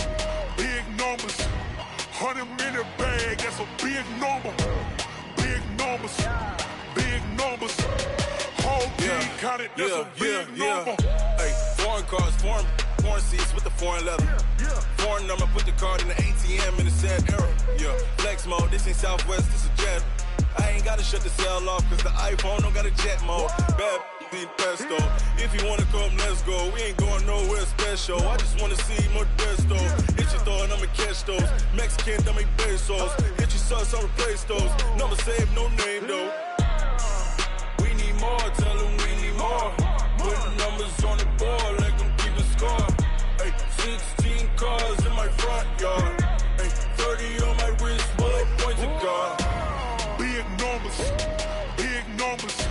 big numbers. 100-minute bag, that's a big number. Big numbers, big numbers. Whole team counted, that's a big number. Hey, foreign cars, foreign seats with the foreign leather. Foreign number, put the card in the ATM in the sad era. Yeah, flex mode, this ain't Southwest, this is Jet. I ain't gotta shut the cell off, cause the iPhone don't got a jet mode. Bad need pesto. If you wanna come, let's go. We ain't going nowhere special. I just wanna see more Modesto. Hit your throw and I'ma catch those. Mexican, dummy pesos. Hit your sus, I'll replace those. Number save, no name though. We need more, tell them we need more. Put the numbers on the board, let them keep the score. Hey, 16 cars in my front yard. Hey, 30 on my wrist, bullet point to God. Big numbers, big numbers.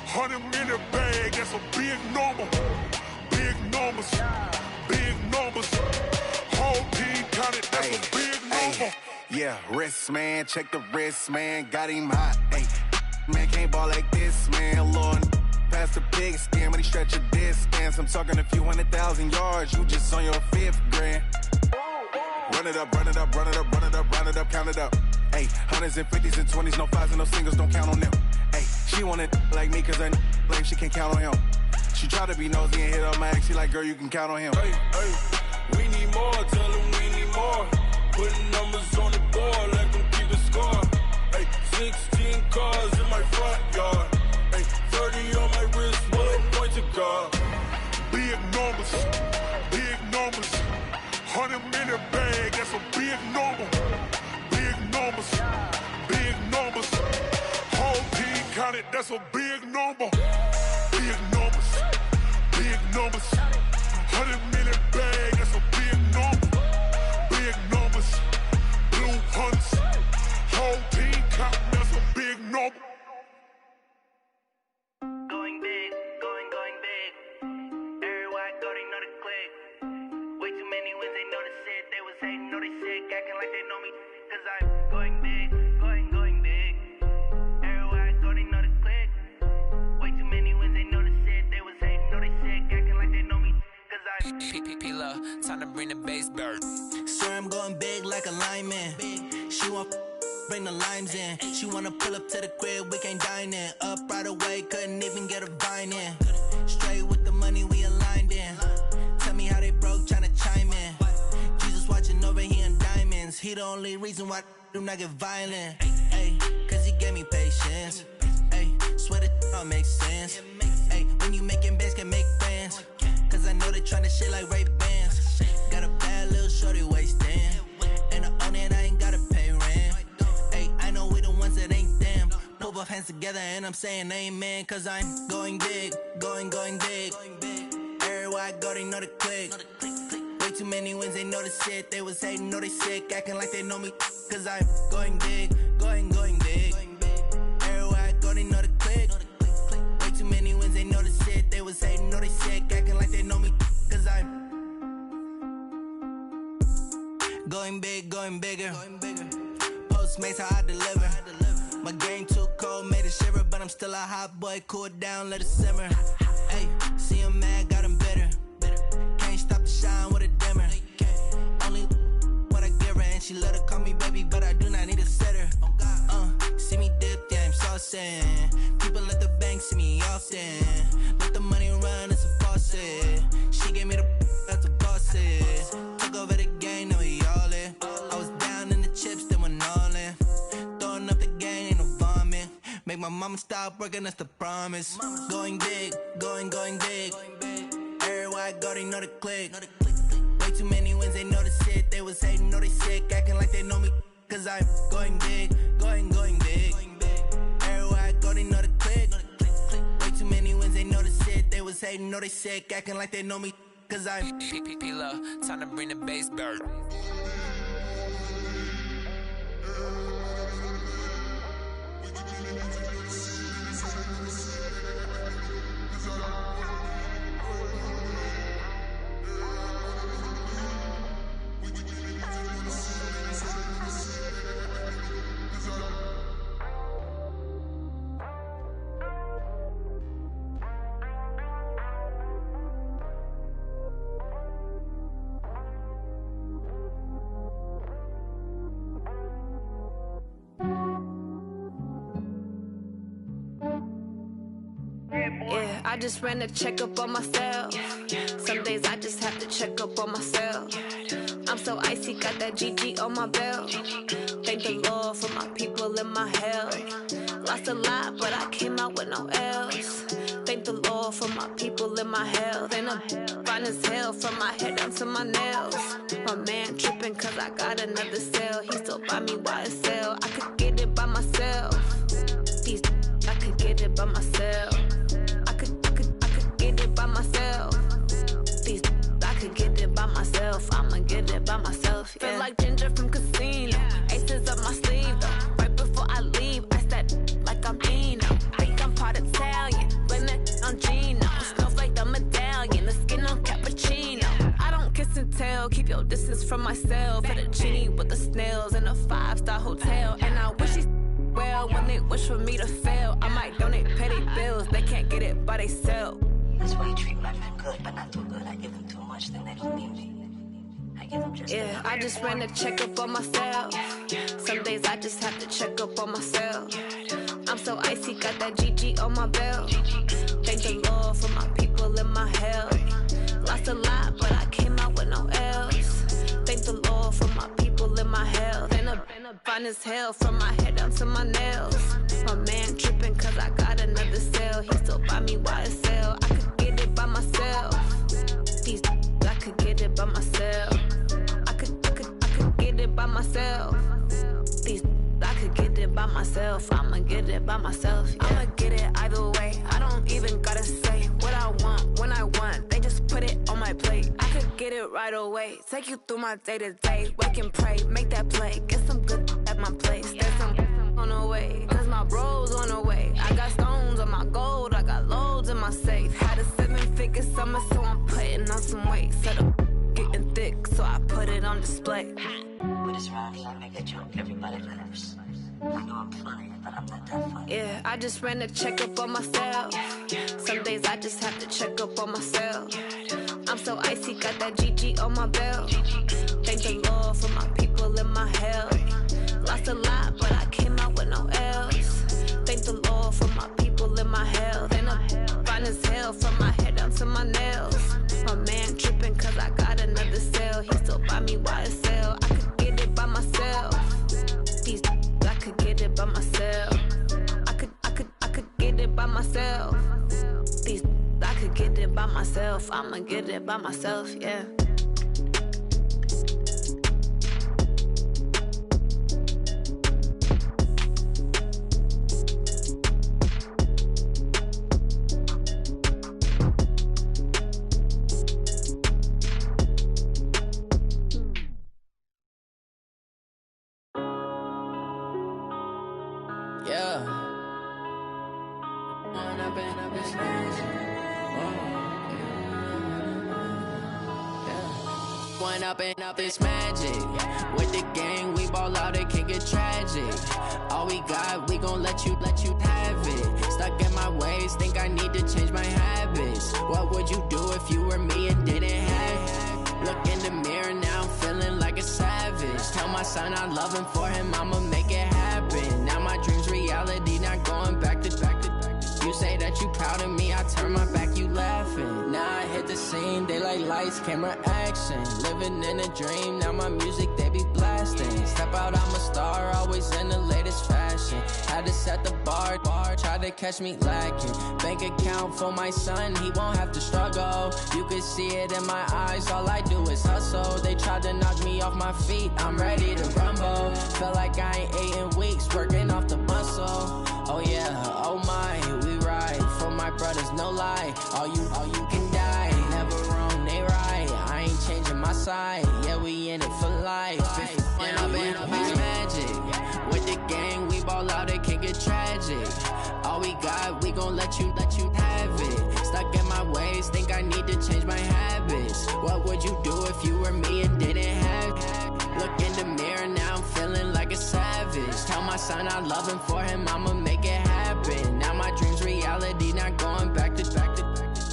100-minute bag, that's a big number. Big numbers, big numbers. Whole team counted, that's a big number. Yeah, wrist man, check the wrist man, got him hot. Ay, man can't ball like this, man. Lord, past the pig skin when he stretch a distance. I'm talking a few 100,000 yards, you just on your 5th grand. Run it up, run it up, run it up, run it up, run it up, count it up. Ay, 100s and 50s and 20s, no 5s and no singles, don't count on them. Ay, she want it like me cause I like she can't count on him. She try to be nosy and hit up my ex, she like, girl, you can count on him. Hey, we need more, tell them we need more. Putting numbers on the board, let them keep the score. Hey, 16 cars in my front yard. Hey, 30 on my wrist, bullet point to God. Big numbers, big numbers. 100-minute bag, that's a big number. Big numbers, big numbers. Whole team counted, that's a big number. Big numbers, big numbers. 100-minute bag, that's a big number. Big numbers, blue hunts. Whole team counting, that's a big number. Going big, going big. Everywhere I go, they know the click. Way too many wins, they know the shit. They was hating, know they sick, acting like they know me. Cause I'm going big, going big. Everywhere I go, they know the click. Way too many wins, they know the shit. They was hating, know they sick, acting like they know me. Cause I'm P-P-P-Love, time to bring the bass bird. Swear I'm going big like a lineman. She want bring the limes in. She wanna pull up to the crib, we can't dine in. Up right away, couldn't even get a vine in. Straight with the money we aligned in. Tell me how they broke, tryna chime in. Jesus watching over here in diamonds. He the only reason why I do not get violent. Ay, cause he gave me patience. Ay, swear that all makes sense. Ay, when you making bands, can make friends. Cause I know they tryna shit like Ray-Bans. Got a bad little shorty wasting. And I own it, I ain't gotta pay rent. Ay, I know we the ones that ain't them. Pull both hands together and I'm saying amen. Cause I'm going big, going big. Everywhere I go, they know the click. Way too many wins, they know the shit. They was hating, know they sick, acting like they know me. Cause I'm going big, going big. Everywhere I go, they know the click. Way too many wins, they know the shit. They was hating, know they sick, acting like they know me. Cause I'm going big, going bigger. Postmates how I deliver. My game too cold, made it shiver, but I'm still a hot boy. Cool it down, let it simmer. Hey, see him mad, got him bitter. Can't stop the shine with a dimmer. Only what I give her, and she let her call me baby, but I do not need a sitter. See me dip, yeah, I'm saucing. People at the bank see me often. Let the money run, it's a faucet. She gave me the that's a boss it. Took over the game, now we all in. I was down in the chips, then went all in. Throwing up the game, ain't no vomit. Make my mama stop working, that's the promise. Going big, going big. Everywhere I go, they know the click. Way too many wins, they know the shit. They was hating, know they sick, acting like they know me. Cause I'm going big, going big. Everywhere I go, they know the click. Way too many wins, they know the shit. They was hating, know they sick, acting like they know me. Cause I'm P-P-P-Love, time to bring the bass bird. I just ran a checkup on myself. Some days I just have to check up on myself. I'm so icy, got that GG on my belt. Thank the Lord for my people in my health. Lost a lot, but I came out with no L's. Thank the Lord for my people in my health. And I'm fine as hell from my head down to my nails. My man tripping cause I got another cell. He still buy me YSL. I could get it by myself. These I could get it by myself. I could get it by myself. These I could get it by myself. I'ma get it by myself. Yeah. Feel like Ginger from Casino. Aces up my sleeve though. Right before I leave, I said like I'm Dino. Think I'm part Italian, blame it on Gino. Smells like the medallion, the skin on cappuccino. I don't kiss and tell, keep your distance from myself. At a genie with the snails in a 5-star hotel. And I wish he well when they wish for me to fail. I might donate petty bills, they can't get it by themselves. That's why you treat my friend good, but not too good. I give them too much, then they don't need me. I give them just yeah, I just ran a checkup on myself. Some days I just have to check up on myself. I'm so icy, got that GG on my belt. Thank the Lord for my people in my health. Lost a lot, but I came out with no L's. Thank the Lord for my people in my health. And I'm fine as hell from my head down to my nails. My man tripping cause I got another cell. He still buy me YSL. I could get it by myself. These I could get it by myself. I could get it by myself. These I could get it by myself. I'ma get it by myself. Yeah. I'ma get it either way. I don't even gotta say what I want when I want. They just put it on my plate. I could get it right away. Take you through my day to day. Wake and pray, make that play. Get some good at my place. There's some on the way, cause my bro's on the way. I got stones on my gold. I got loads in my safe. Had a 7-figure summer, so I'm putting on some weight. Set up getting thick, so I put it on display. With this round here, I make a joke, everybody laughs. I know I'm funny, but I'm not that funny. Yeah, I just ran a checkup on myself. Some days I just have to check up on myself. I'm so icy, got that GG on my belt. Thank the Lord for my people in my health. Lost a lot, but I came out with no L's. Thank the Lord for my people in my health. And I'm fine as hell from my head down to my nails. My man tripping cause I got another cell. He still buy me YSL. I could get it by myself. These I could get it by myself. I could get it by myself. These I could get it by myself. I'ma get it by myself, yeah. Up this magic. With the gang, we ball out, it can get tragic. All we got, we gon' let you have it. Stuck in my ways, think I need to change my habits. What would you do if you were me and didn't have it? Look in the mirror, now I'm feeling like a savage. Tell my son I love him, for him I'ma make it happen. Now my dream's reality, not going back to. You say that you proud of me, I turn my back, you laughing. Now I hit the scene, daylight lights, camera action. Living in a dream, now my music, they be blasting. Step out, I'm a star, always in the latest fashion. Had to set the bar, try to catch me lacking. Bank account for my son, he won't have to struggle. You can see it in my eyes, all I do is hustle. They tried to knock me off my feet, I'm ready to rumble. Felt like I ain't ate in weeks, working off the muscle. Oh yeah, oh my, we ride for my brothers, no lie. All you can die, never wrong, they right. I ain't changing my side, yeah, we in it for life. When I've been up, it's magic. With the gang, we ball out, it can get tragic. All we got, we gon' let you have it. Stuck in my ways, think I need to change my habits. What would you do if you were me and didn't have it? Look in the mirror, now I'm feeling like a savage. Tell my son I love him, for him I'ma make it happen. Now my dream's reality, not going back to.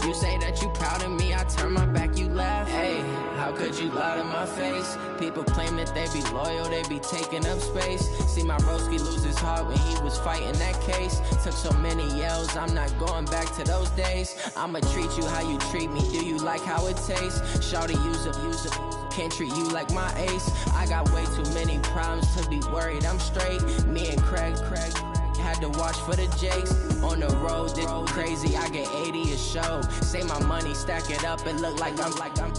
You say that you proud of me, I turn my back, you laugh. Hey, I How could you lie to my face? People claim that they be loyal, they be taking up space. See my broski lose his heart when he was fighting that case. Took so many yells, I'm not going back to those days. I'ma treat you how you treat me, do you like how it tastes? Shawty, use up, can't treat you like my ace. I got way too many problems to be worried, I'm straight. Me and Craig had to watch for the Jakes. On the road, this crazy, I get 80 a show. Say my money, stack it up, it look like I'm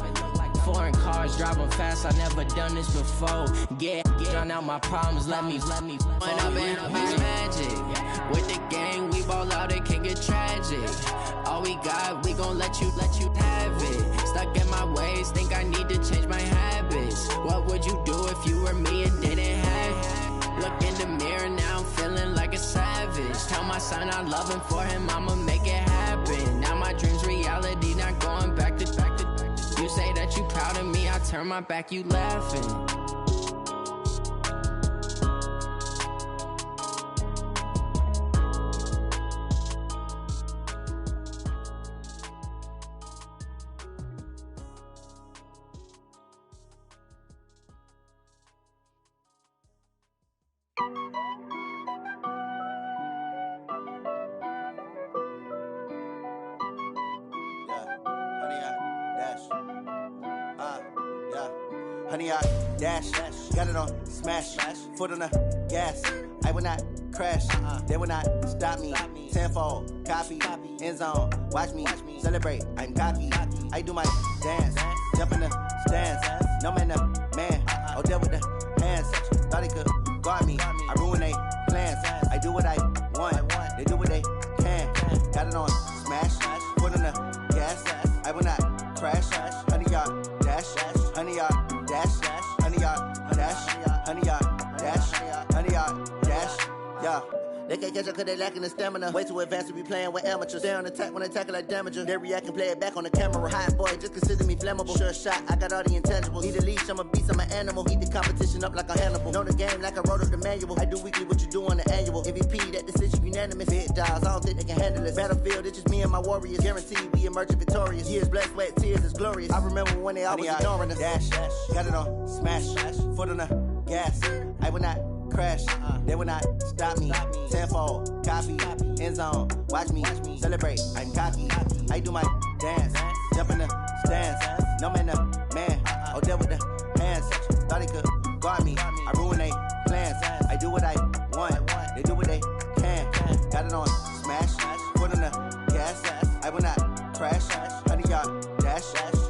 foreign cars, driving fast, I never done this before. Get drown out my problems, let me When up in this magic. With the gang, we ball out, it can get tragic. All we got, we gon' let you have it. Stuck in my ways, think I need to change my habits. What would you do if you were me and didn't have it? Look in the mirror, now I'm feeling like a savage. Tell my son I love him, for him I'ma make it happen. Now my dream's reality, not going back to. You say that you proud of me, I turn my back, you laughing. Honey, I dash, got it on smash, foot on the gas. I will not crash, they will not stop me. Tenfold, copy, end zone, watch me celebrate. I'm cocky, I do my dance, jump in the stands. No man, the man, oh, deal with the hands. Thought he could guard me, I ruin they plans. I do what I want, they do what they can. Got it on smash, foot on the gas. I will not crash, honey, y'all dash, honey, y'all dash, honey, y'all dash, honey, y'all dash, honey, y'all dash, yeah. They can't catch up cause they lacking the stamina. Way too advanced to be playing with amateurs. Stay on attack when I tackle like damager. They react and play it back on the camera. Hot boy, just consider me flammable. Sure shot, I got all the intangibles. Need a leash, I'm a beast, I'm an animal. Heat the competition up like a Hannibal. Know the game like I wrote up the manual. I do weekly what you do on the annual. MVP, that decision unanimous. Big dials, I don't think they can handle it. Battlefield, it's just me and my warriors. Guaranteed we emerging victorious. Years, blood, sweat, tears, it's glorious. I remember when they always ignoring us. Dash, got it on smash, foot on the gas. I will not crash, they will not stop me. Tenfold, copy, end zone, watch me celebrate. I'm cocky, I do my dance, jump in the stands. No man, the man, oh, deal with the hands. Thought he could guard me, I ruin they plans. I do what I want, they do what they can. Got it on smash, foot on the gas. I will not crash, honey, y'all dash,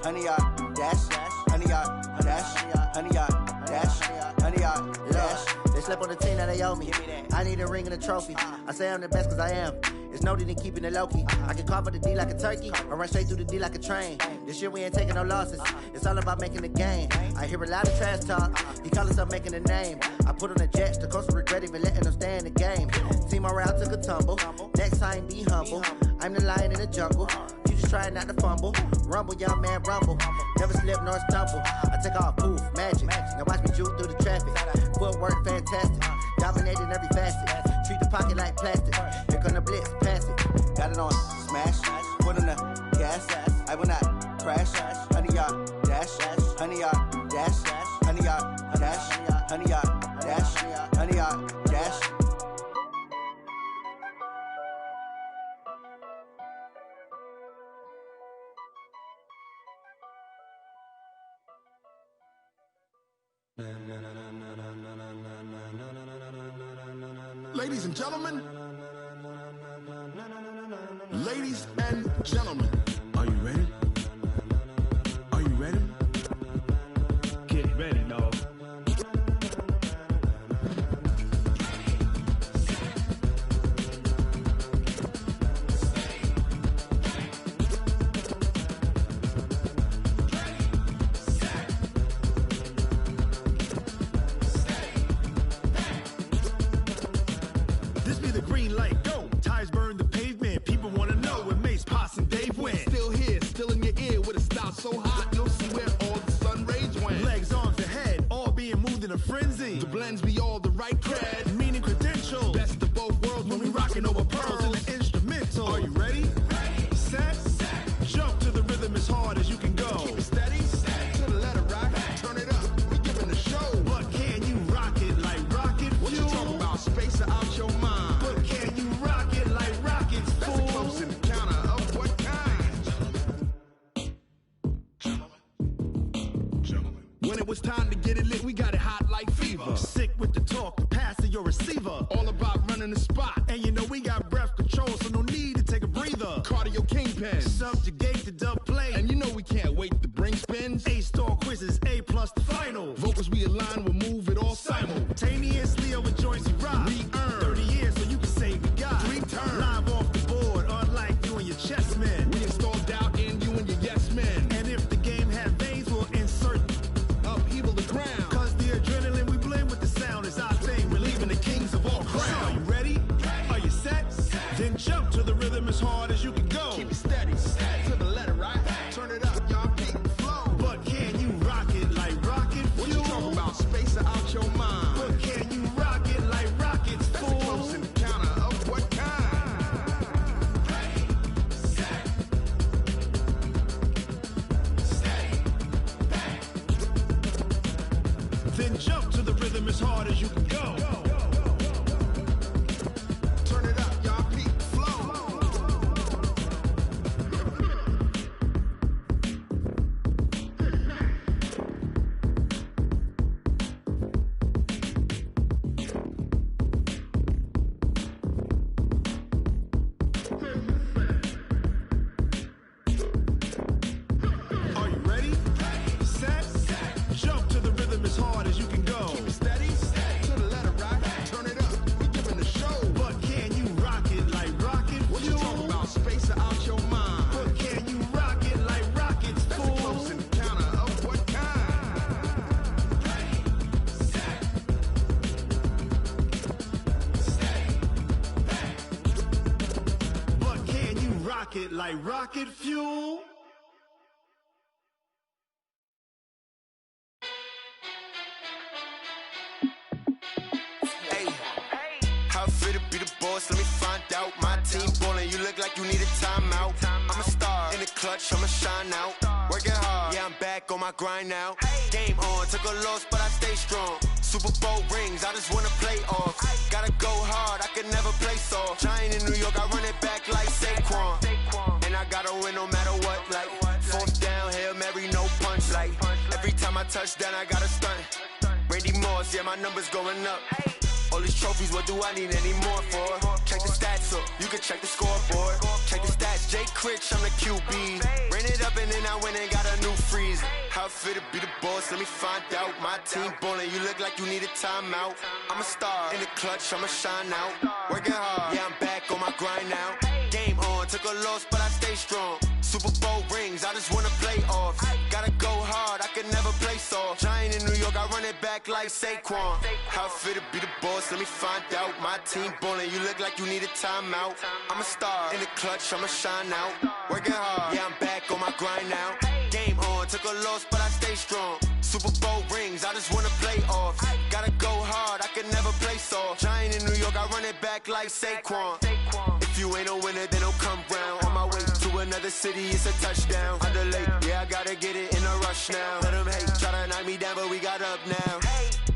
honey, y'all dash, honey, y'all dash, honey, y'all dash, honey, y'all dash. They slept on the team that they owe me. I need a ring and a trophy. I say I'm the best cause I am. It's no need in keeping it low-key. I can carve up the D like a turkey or run straight through the D like a train. This year we ain't taking no losses. It's all about making the game. I hear a lot of trash talk. He call himself making a name. I put on the jets. The coach will regret even letting them stay in the game. Team morale took a tumble. Next time be humble. I'm the lion in the jungle. You just trying not to fumble. Rumble, young man, rumble. Never slip nor stumble. I take off, poof, magic. Now watch me juke through the traffic. Footwork fantastic. Dominating every facet. Treat the pocket like plastic. Here come the blitz, pass it. Got it on smash, foot on the gas. I will not crash. Honey, y'all dash, honey, y'all dash, honey, y'all dash, honey, y'all dash, honey, y'all dash. Ladies and gentlemen, ladies and gentlemen, are you ready? Are you ready? Get ready, dog. This be the green light, go. Tires burn the pavement. People want to know when Mace, Poss, and Dave win. When it was time to get it lit, we got it hot like fever. Sick with the talk, the pass to your receiver. All about running the spot. And you know we got breath control, so no need to take a breather. Cardio kingpin, subjugate the dub play. And you know we can't wait to bring spins. A-star quizzes, A+ the final. Vocals we align, we'll move it all simultaneously over joints we rock. We earn 30 years, so you can say we got 3 turns. Live off the board, unlike you and your chess men. We install doubt in you and your yes men. And if the game had veins, we'll insert upheaval the ground. Cause the adrenaline we blend with the sound is our thing. We're leaving the kings of all crowns. So are you ready? Are you set? Then jump to the rhythm as hard as you can go. Keep it steady, to the letter, right? Turn it up, y'all, keep the flow. But can you rock it like rocket fuel? What you talking about? Space out your mind. But can you rock it like rockets, fool? That's a close encounter of what kind? Then jump to the rhythm as hard as you can go. Turn it up, y'all, peak flow. Are you ready? Set? Jump to the rhythm as hard as you can go. Keep it steady, to the letter, right? Turn it up, we giving the show. But can you rock it like rocket fuel? What you talking about? Space out your mind. But can you rock it like rockets, fool? That's a close encounter of what kind? But can you rock it like rocket fuel? Hey, how fit to be the boss? Let me find out. My team ballin', you look like you need a timeout. I'm a star in the clutch, I'ma shine out. Working hard, yeah, I'm back on my grind now. Game on, took a loss, but I stay strong. Super Bowl rings, I just wanna play off. Gotta go hard, I can never play soft. Giant in New York, I run it back like Saquon. And I gotta win no matter what, like 4th down, Hail Mary, no punch. Like every time I touch down, I gotta stunt. Randy Moss, yeah, my numbers going up. All these trophies, what do I need any more for? Check the stats up, you can check the scoreboard. Check the stats, Jay Critch, I'm the QB. Ran it up and then I went and got a new freeze. How fit to be the boss, let me find out. My team ballin', you look like you need a timeout. I'm a star in the clutch, I'ma shine out. Working hard, yeah, I'm back on my grind now. Game on, took a loss, but I stay strong. Super Bowl rings, I just wanna play off. Gotta go hard, I can never play soft. Giant in New York, I run it back like Saquon. How fit to be the boss, let me find out. My team ballin', you look like you need a timeout. I'm a star in the clutch, I'ma shine out. Working hard, yeah, I'm back on my grind now. Game on, took a loss, but I stay strong. Super Bowl rings, I just wanna play off. Gotta go hard, I can never play soft. Giant in New York, I run it back like Saquon. If you ain't a winner, then don't come round. On my way to another city, it's a touchdown. Underlay, yeah, I gotta get it in a rush now. Let them hate, try to knock me down, but we got up now.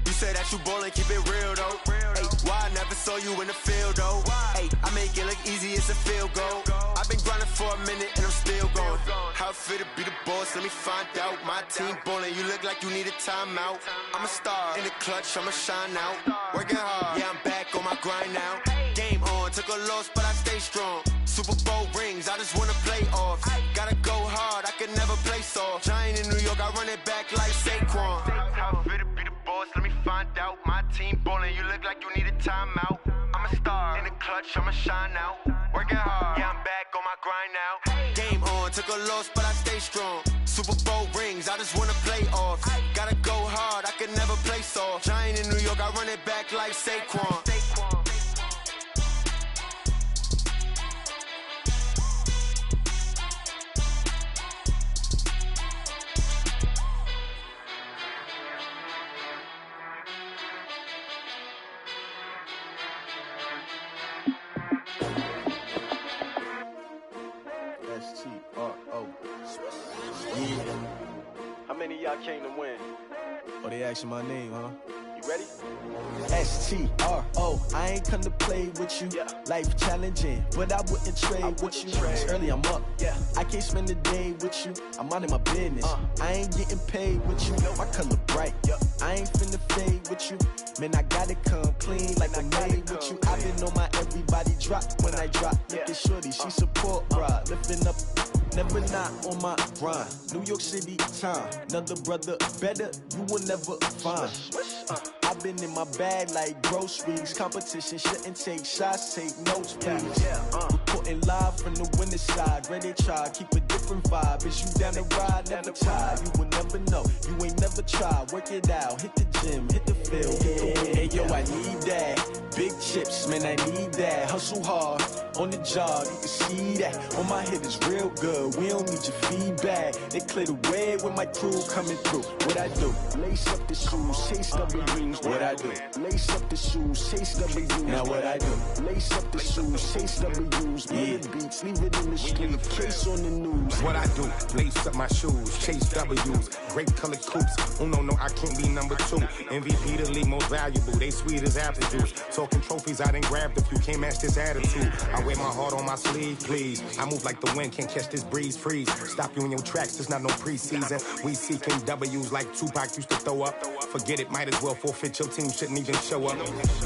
You say that you ballin', keep it real though. Hey, why I never saw you in the field though? Hey, I make it look easy, it's a field goal. I've been grinding for a minute and I'm still going. How fit to be the boss, let me find out. My team ballin', you look like you need a timeout. I'm a star in the clutch, I'ma shine out. Working hard, yeah, I'm back on my grind now. Game on, took a loss, but I stay strong. Super Bowl rings, I just wanna play off. Gotta go hard, I can never play soft. Giant in New York, I run it back like Saquon. How fit to be the boss, let me find out. My team ballin', you look like you need a timeout. I'm a star in the clutch, I'ma shine out. Working hard, yeah, I'm back on my grind now. Game on, took a loss, but I stay strong. Super Bowl rings, I just wanna play off. Gotta go hard, I can never play soft. Giant in New York, I run it back like Saquon. S-T-R-O. How many of y'all came to win? Oh, they asking my name, huh? You Ready? S-T-R-O, I ain't come to play with you. Life challenging, but I wouldn't trade with you. It's early, I'm up. I can't spend the day with you. I'm out of my business. I ain't getting paid with you. My color bright. I ain't finna fade with you. Man, I gotta come clean like I made with you. I've been on my everybody drop when I drop. Look at shorty, she support rod. Lifting up, never not on my grind. New York City time, another brother better, you will never find. I've been in my bag like groceries. Competition shouldn't take shots, take notes, please. Reporting live from the winter side. Ready to try, keep a different vibe. Is you down the ride, never tired. You will never know, you ain't never tried. Work it out, hit the gym, hit the field. Hey yo, I need that. Big chips, man, I need that. Hustle hard, on the job, you can see that. On my head is real good, we don't need your feedback. They clear the way with my crew coming through. What I do? Lace up the shoes, chase W's. What I do? Lace up the shoes, chase W's. Now what I do? Lace up the shoes, chase W's. Beats, leave it in the street, case on the news. What I do? Lace up my shoes, chase W's. Great colored coops. Oh no, I can't be number 2. MVP the league most valuable. They sweet as apple juice. Talking trophies, I done grabbed a few. Can't match this attitude. I wear my heart on my sleeve, please. I move like the wind, can't catch this breeze. Freeze. Stop you in your tracks. There's not no preseason. We seeking W's like Tupac used to throw up. Forget it, might as well forfeit. Your team shouldn't even show up.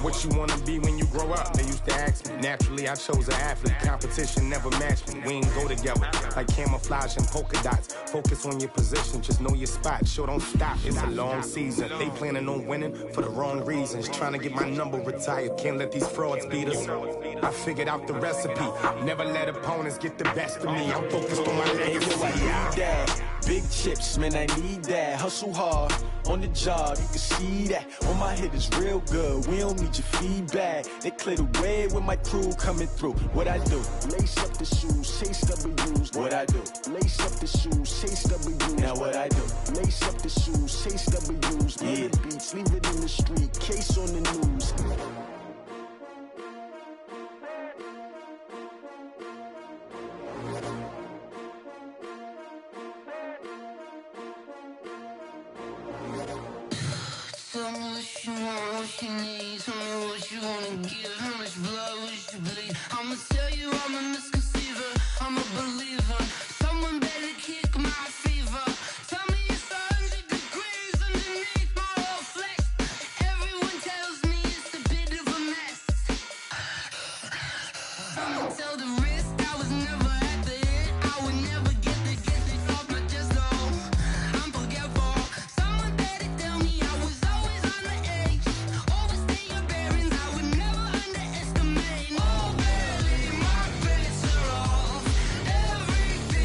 What you wanna be when you grow up? They used to ask me. Naturally, I chose an athlete. Competition never matched me. We ain't go together like camouflage and polka dots. Focus on your position, just know your spot. Sure, don't stop. It's a long season. They planning on winning for the wrong reasons. Trying to get my number retired. Can't let these frauds beat us. I figured out the recipe. Never let opponents get the best of me. I'm focused on my legacy. I need that. Big chips, man, I need that. Hustle hard, on the job, you can see that. On my head is real good, we don't need your feedback. They clear the way with my crew coming through. What I do? Lace up the shoes, chase W's. What I do? Lace up the shoes, chase W's. Now what I do? Lace up the shoes, chase W's. Beats, leave it in the street, case on the news. Tell me what you want, what you need. Tell me what you wanna give. How much blood would you bleed? I'ma tell you I'm a misconceiver. I'm a believer. Someone better kick my fever. Tell me it's 100 degrees underneath my whole flesh. Everyone tells me it's a bit of a mess. I'ma tell the risk I was never at the end. I would never get this off my chest though. I'm forgetful. Someone better tell me I was always on the edge. Overstay your bearings, I would never underestimate. Oh, barely, my bets are off. Everything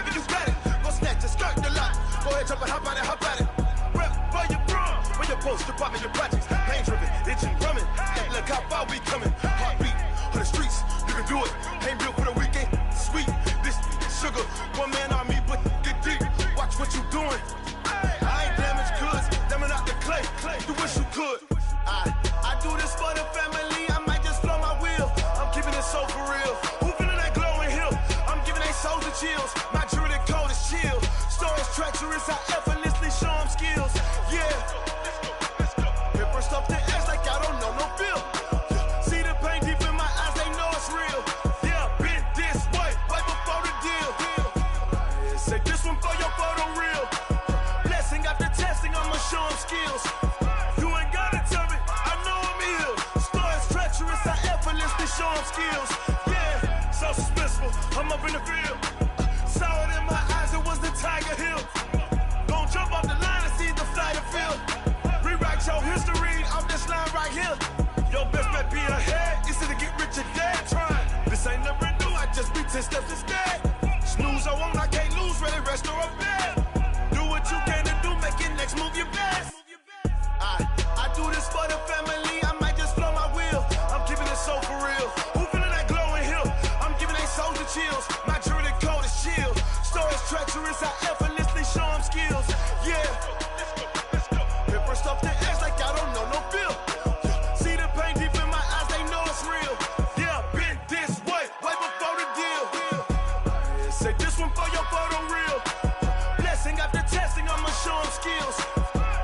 baby, you got it. Go snatch it, skirt the lot. Go ahead, jump and hop on it, hop on it. Rep for your bro, for your post, your pop, and your projects. Pain driven, itching, drumming. Look how far we coming. Heartbeat on the streets, you can do it. Ain't built for the weekend. Sweet, this sugar, one man on me, but get deep. Watch what you doing. I ain't damaged goods, damn out the clay. You wish you could. I do this for the family. I might just flow my wheel. I'm keeping it so for real. Who feeling that glowing hill? I'm giving they souls the chills. My jewelry cold is chill. Stories treacherous, I effortlessly show them skills. Yeah. Paper stuff the edge like I don't know no feel. See the pain deep in my eyes, they know it's real. Yeah, been this way, way before the deal. Say this one for your photo real. Blessing after testing, I'ma show them skills. You ain't gotta tell me, I know I'm ill. Stories treacherous, I effortlessly show them skills. Yeah, so suspenseful, I'm up in the field. Saw it in my eyes, it was the Tiger Hill. Gon' jump off the line and see the flight of field. Rewrite your history off this line right here. Your best bet be ahead, easy to get rich or dead. Trying, this ain't never new, I just be 10 steps instead. Snooze I won't, I can't lose, ready, rest or a bed. Do what you can to do, make your next move your best. I do this for the family, I might just flow my wheel. I'm keeping it so for real. Who feeling that glowing hill? I'm giving they souls the chills. My jewelry cold is chill. Stories treacherous, I effortlessly show them skills. Yeah. Paper stuff the edge like I don't know no feel. See the pain deep in my eyes, they know it's real. Yeah, been this way, way before the deal. Say this one for your photo real. Blessing after testing, I'ma show them skills.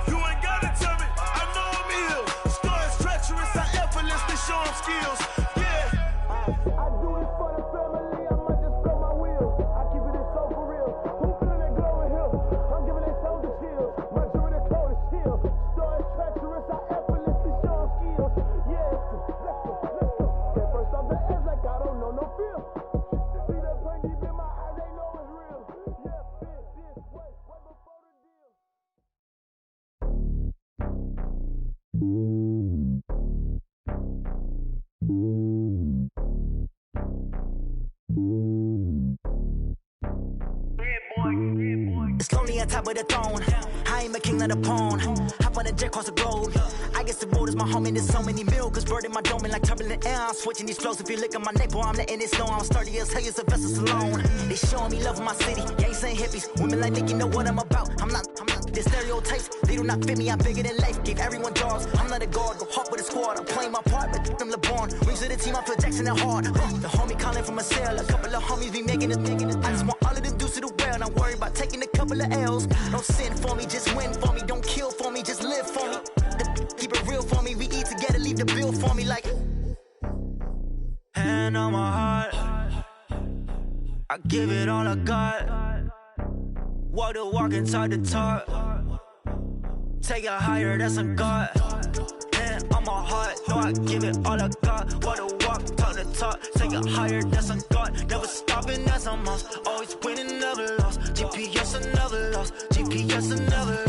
You ain't gotta tell me, I know I'm ill. Stories treacherous, I effortlessly show them skills. Yeah. I do this for the family, I might just blow my wheel. I keep it so for real. Who feeling that glowing hill? I'm giving they souls the chills. My jewelry cold is chill. Stories treacherous, I effortlessly show them skills. Yeah. Let's go. Get first off the edge like I don't know no feel. See the pain deep in my eyes, they know it's real. Yeah, been this way, way before the deal. It's lonely on top of the throne. I ain't a king of the pawn. Hop on a jet across the globe. I guess the road is my home and there's so many milkers burning my dome and like turbulent air. I'm switching these flows. If you look at my neck, boy, I'm letting it snow. I'm sturdy as hell, it's a vessel alone. They showing me love in my city. Gangsta and hippies. Women like Nick, you know what I'm about. I'm not. The stereotypes, they do not fit me. I'm bigger than life. Gave everyone jobs. I'm not a guard. Go hard with a squad. I'm playing my part, but I'm LeBron. Wings of the team, I feel Jackson and hard. The homie calling from a cell. A couple of homies be making it. I just want all of them dudes to the well. Not worry about taking a couple of L's. Don't sin for me, just win for me. Don't kill for me, just live for me. Keep it real for me. We eat together, leave the bill for me like. Hand on my heart, I give it all I got. Walk the walk and talk the talk. Take it higher, that's a God. Hand on my heart, no, I give it all I got. Walk the walk, talk the talk. Take it higher, that's a God. Never stopping, that's a must. Always winning, never lost. GPS, I never lost. GPS, I never